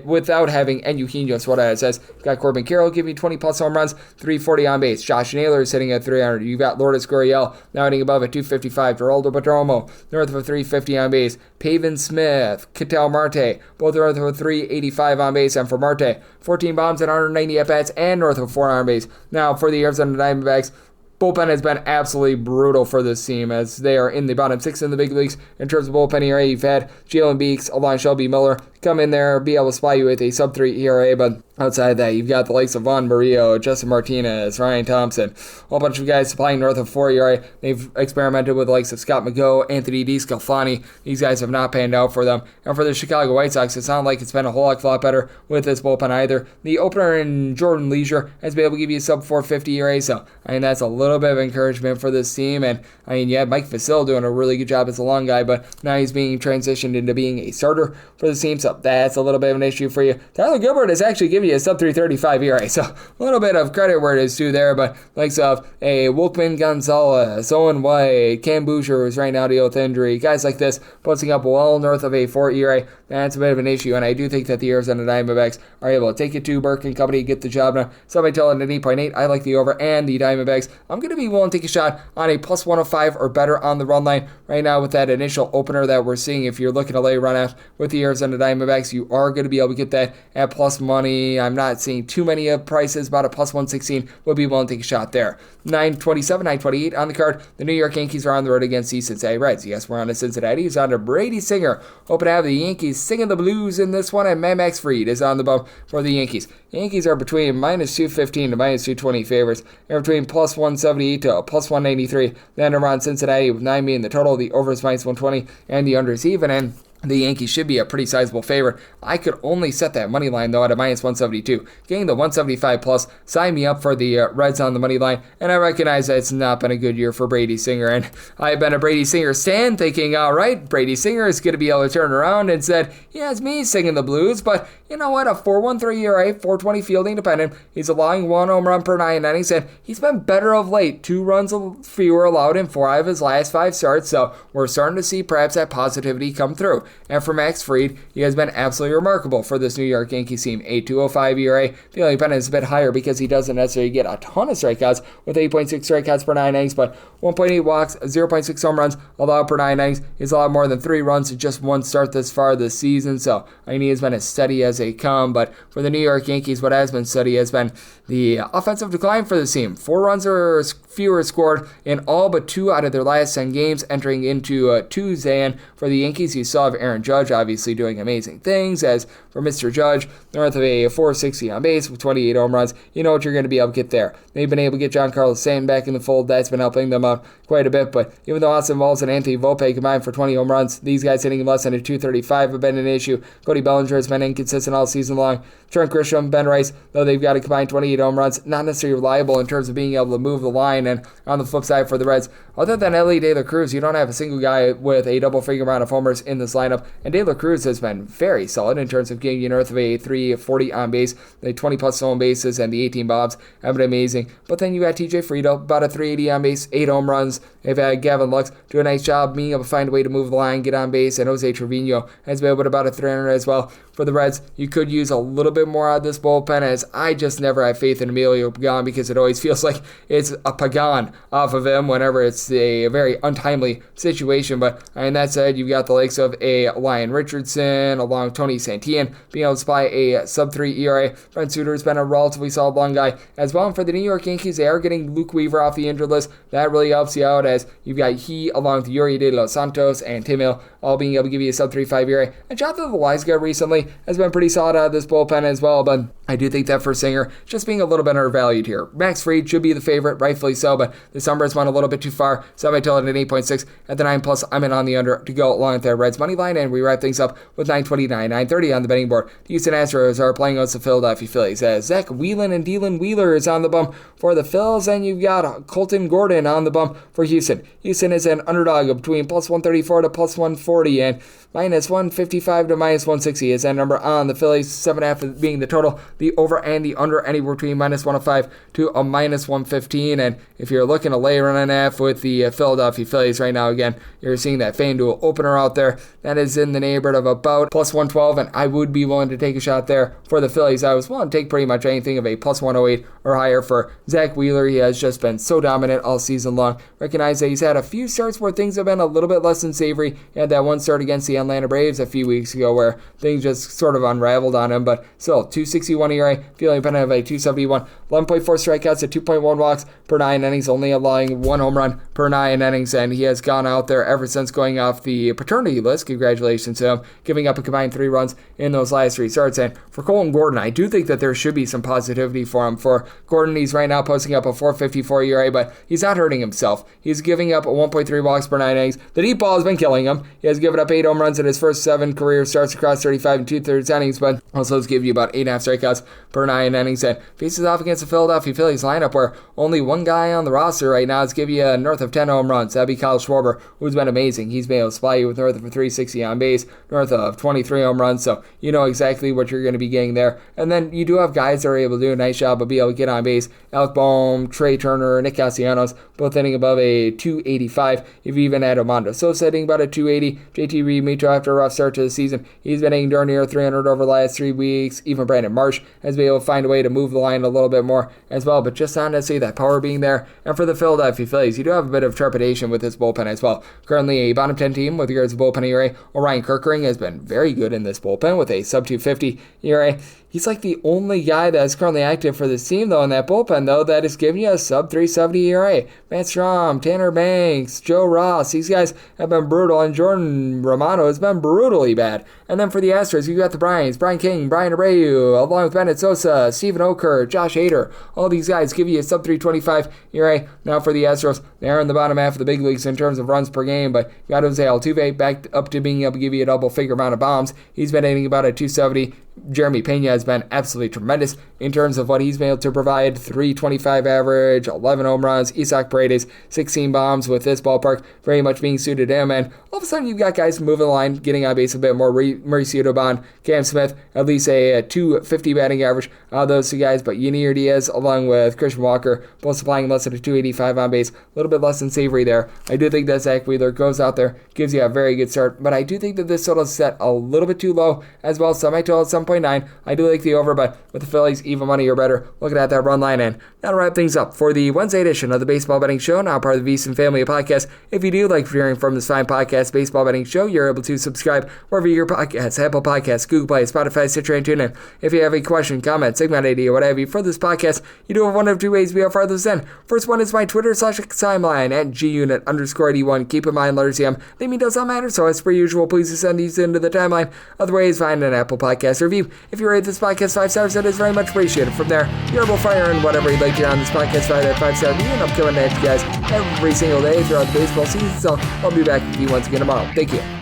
without having Eugenio Suarez, as you've got Corbin Carroll giving 20 plus home runs, 340 on base. Josh Naylor is hitting at 300. You've got Lourdes Gurriel now hitting above at 255. Geraldo Perdomo north of 350 on base. Pavin Smith, Ketel Marte, both north of 385 on base. And for Marte, 14 bombs and 190 at-bats and north of 4 on base. Now, for the Arizona Diamondbacks, bullpen has been absolutely brutal for this team, as they are in the bottom 6 in the big leagues in terms of bullpen ERA. You've had Jalen Beeks, along Shelby Miller, come in there, be able to supply you with a sub-3 ERA, but outside of that, you've got the likes of Vaughn Murillo, Justin Martinez, Ryan Thompson, a whole bunch of guys supplying north of 4 ERA. They've experimented with the likes of Scott McGough, Anthony DeScalfani. These guys have not panned out for them. And for the Chicago White Sox, it's not like it's been a whole lot better with this bullpen either. The opener in Jordan Leisure has been able to give you a sub-450 ERA, so that's a little bit of encouragement for this team. And you had Mike Vasil doing a really good job as a long guy, but now he's being transitioned into being a starter for the team, so that's a little bit of an issue for you. Tyler Gilbert has actually given you a sub-335 ERA, so a little bit of credit where it is due there, but likes of a Wolfman Gonzalez, Owen White, Cam Boucher, who's right now dealing with injury, guys like this posting up well north of a 4 ERA, that's a bit of an issue, and I do think that the Arizona Diamondbacks are able to take it to Burke and company, get the job done. Somebody tell it at 8.8. I like the over and the Diamondbacks. I'm going to be willing to take a shot on a plus 105 or better on the run line right now with that initial opener that we're seeing. If you're looking to lay a run out with the Arizona Diamondbacks, you are going to be able to get that at plus money. I'm not seeing too many of prices, about a plus 116 would be willing to take a shot there. 927, 928 on the card. The New York Yankees are on the road against the Cincinnati Reds. Yes, we're on to Cincinnati. He's on to Brady Singer. Hoping to have the Yankees singing the blues in this one, and Max Fried is on the bump for the Yankees. The Yankees are between minus 215 to minus 220 favors. They're between plus 178 to plus 193. Then around Cincinnati with 9 being the total. The over is minus 120 and the under is even. And the Yankees should be a pretty sizable favorite. I could only set that money line, though, at a minus 172. Getting the 175 plus, sign me up for the Reds on the money line, and I recognize that it's not been a good year for Brady Singer, and I've been a Brady Singer stan thinking, all right, Brady Singer is going to be able to turn around and said, yeah, it's me singing the blues, but you know what, a 4.13 ERA, 4.20 fielding dependent, he's allowing 1 home run per 9 innings, and he's been better of late. 2 runs fewer allowed in 4 of his last 5 starts, so we're starting to see perhaps that positivity come through. And for Max Fried, he has been absolutely remarkable for this New York Yankees team. A 2.05 ERA. Fielding dependent is a bit higher because he doesn't necessarily get a ton of strikeouts with 8.6 strikeouts per 9 innings, but 1.8 walks, 0.6 home runs allowed per 9 innings. He's allowed more than 3 runs in just 1 start this far this season, so he has been as steady as they come. But for the New York Yankees, what has been steady has been the offensive decline for the team. 4 runs or fewer scored in all but 2 out of their last 10 games entering into Tuesday. And for the Yankees, you saw Aaron Judge obviously doing amazing things. As for Mr. Judge, north of a 460 on base with 28 home runs, you know what you're going to be able to get there. They've been able to get Giancarlo Stanton back in the fold. That's been helping them out quite a bit. But even though Austin Walls and Anthony Volpe combined for 20 home runs, these guys hitting less than a 235 have been an issue. Cody Bellinger has been inconsistent all season long. Trent Grisham, Ben Rice, though they've got a combined 28 home runs, not necessarily reliable in terms of being able to move the line. And on the flip side for the Reds, other than Ellie De La Cruz, you don't have a single guy with a double-figure amount of homers in this lineup. And De La Cruz has been very solid in terms of getting you north of a 340 on base. The 20-plus stolen bases and the 18 bombs have been amazing. But then you got TJ Friedel, about a 380 on base, 8 home runs. They've had Gavin Lux do a nice job being able to find a way to move the line, get on base, and Jose Trevino has been able to about a 300 as well. For the Reds, you could use a little bit more out of this bullpen, as I just never have faith in Emilio Pagan because it always feels like it's a Pagan off of him whenever it's a very untimely situation. But that said, you've got the likes of a a Lyon Richardson, along with Tony Santillan, being able to supply a sub-3 ERA. Brent Suter's been a relatively solid long guy as well. And for the New York Yankees, they are getting Luke Weaver off the injured list. That really helps you out, as you've got he, along with Yuri De Los Santos and Tim Hill, all being able to give you a sub-3.5 ERA. And Jonathan Loaiza recently has been pretty solid out of this bullpen as well, but I do think that for Singer, just being a little bit undervalued here. Max Fried should be the favorite, rightfully so, but this number has went a little bit too far, so I might tell it at 8.6. At the 9+, I'm in on the under to go along with their Reds money line, and we wrap things up with 929, 930 on the betting board. The Houston Astros are playing against the Philadelphia Phillies, as Zach Whelan and Dylan Wheeler is on the bump for the Phils, and you've got Colton Gordon on the bump for Houston. Houston is an underdog of between plus 134 to plus 140, and minus 155 to minus 160 is that number on the Phillies. 7.5 being the total. The over and the under anywhere between minus 105 to a minus 115. And if you're looking to lay 1.5 with the Philadelphia Phillies right now, again, you're seeing that FanDuel opener out there. That is in the neighborhood of about plus 112, and I would be willing to take a shot there for the Phillies. I was willing to take pretty much anything of a plus 108 or higher for Zach Wheeler. He has just been so dominant all season long. Recognize that he's had a few starts where things have been a little bit less than savory. He had that one start against the Atlanta Braves a few weeks ago where things just sort of unraveled on him, but still 261 ERA, feeling pen of a 271, 11.4 strikeouts at 2.1 walks per 9 innings, only allowing 1 home run per 9 innings, and he has gone out there ever since going off the paternity list. Congratulations to him, giving up a combined 3 runs in those last 3 starts. And for Colton Gordon, I do think that there should be some positivity for him. For Gordon, he's right now posting up a 4.54 ERA, but he's not hurting himself. He's giving up a 1.3 walks per 9 innings. The deep ball has been killing him. He has given up 8 home runs in his first 7 career starts across 35 and 2/3 innings, but also has given you about 8.5 strikeouts per 9 innings, and faces off against the Philadelphia Phillies lineup where only one guy on the roster right now is giving you north of 10 home runs. That'd be Kyle Schwarber, who's been amazing. He's been able to supply you with north of a 360 on base, north of 23 home runs, so you know exactly what you're going to be getting there. And then you do have guys that are able to do a nice job of being able to get on base. Alec Bohm, Trey Turner, Nick Castellanos, both hitting above a 285. You've even had Armando Sosa hitting about a 280. JT Realmuto, after a rough start to the season, he's been hitting darn near 300 over the last 3 weeks. Even Brandon Marsh has been able to find a way to move the line a little bit more as well, but just not necessarily that power being there. And for the Philadelphia Phillies, you do have a bit of trepidation with this bullpen as well. Currently a bottom 10 team with regards to bullpen ERA. Orion Kirkering has been very good in this bullpen with a sub 250 ERA. He's like the only guy that is currently active for this team, though, in that bullpen, though, that is giving you a sub 370 ERA. Matt Strom, Tanner Banks, Joe Ross, these guys have been brutal, and Jordan Romano has been brutally bad. And then for the Astros, you've got the Bryans, Brian King, Brian Abreu, along with Bennett Sosa, Stephen Oker, Josh Hader. All these guys give you a sub 325 ERA. Now for the Astros, they're in the bottom half of the big leagues in terms of runs per game, but you got Jose Altuve back up to being able to give you a double-figure amount of bombs. He's been hitting about a 270. Jeremy Pena has been absolutely tremendous in terms of what he's been able to provide. 325 average, 11 home runs, Isaac Paredes, 16 bombs with this ballpark very much being suited to him. And all of a sudden you've got guys moving the line, getting on base a bit more. Mauricio Dubon, Cam Smith, at least a 250 batting average out of those 2 guys. But Yanier Diaz, along with Christian Walker, both supplying less than a 285 on base. A little bit less than savory there. I do think that Zach Wheeler goes out there, gives you a very good start. But I do think that this total is set a little bit too low as well. So I might total at 7.9. I do like the over, but with the Phillies, even money or better, looking at that run line. And that'll wrap things up for the Wednesday edition of the Baseball Betting Show, now part of the VSiN family of podcasts. If you do like hearing from this fine podcast, Baseball Betting Show, you're able to subscribe wherever your podcasts, Apple Podcasts, Google Play, Spotify, Stitcher, and TuneIn. If you have a question, comment, segment idea, what have you for this podcast, you do have one of 2 ways we are farther than. First one is my Twitter /timeline at @GUnit_81. Keep in mind, letters CM, leave me does not matter, so as per usual, please send these into the timeline. Other ways, find an Apple Podcast review. If you rate this podcast 5 stars, that is very much appreciated. From there, you're able to fire and whatever you'd like to hear on this podcast, fire that 5-star review, and I'm coming at you guys every single day throughout the baseball season, so I'll be back with you once again tomorrow. Thank you.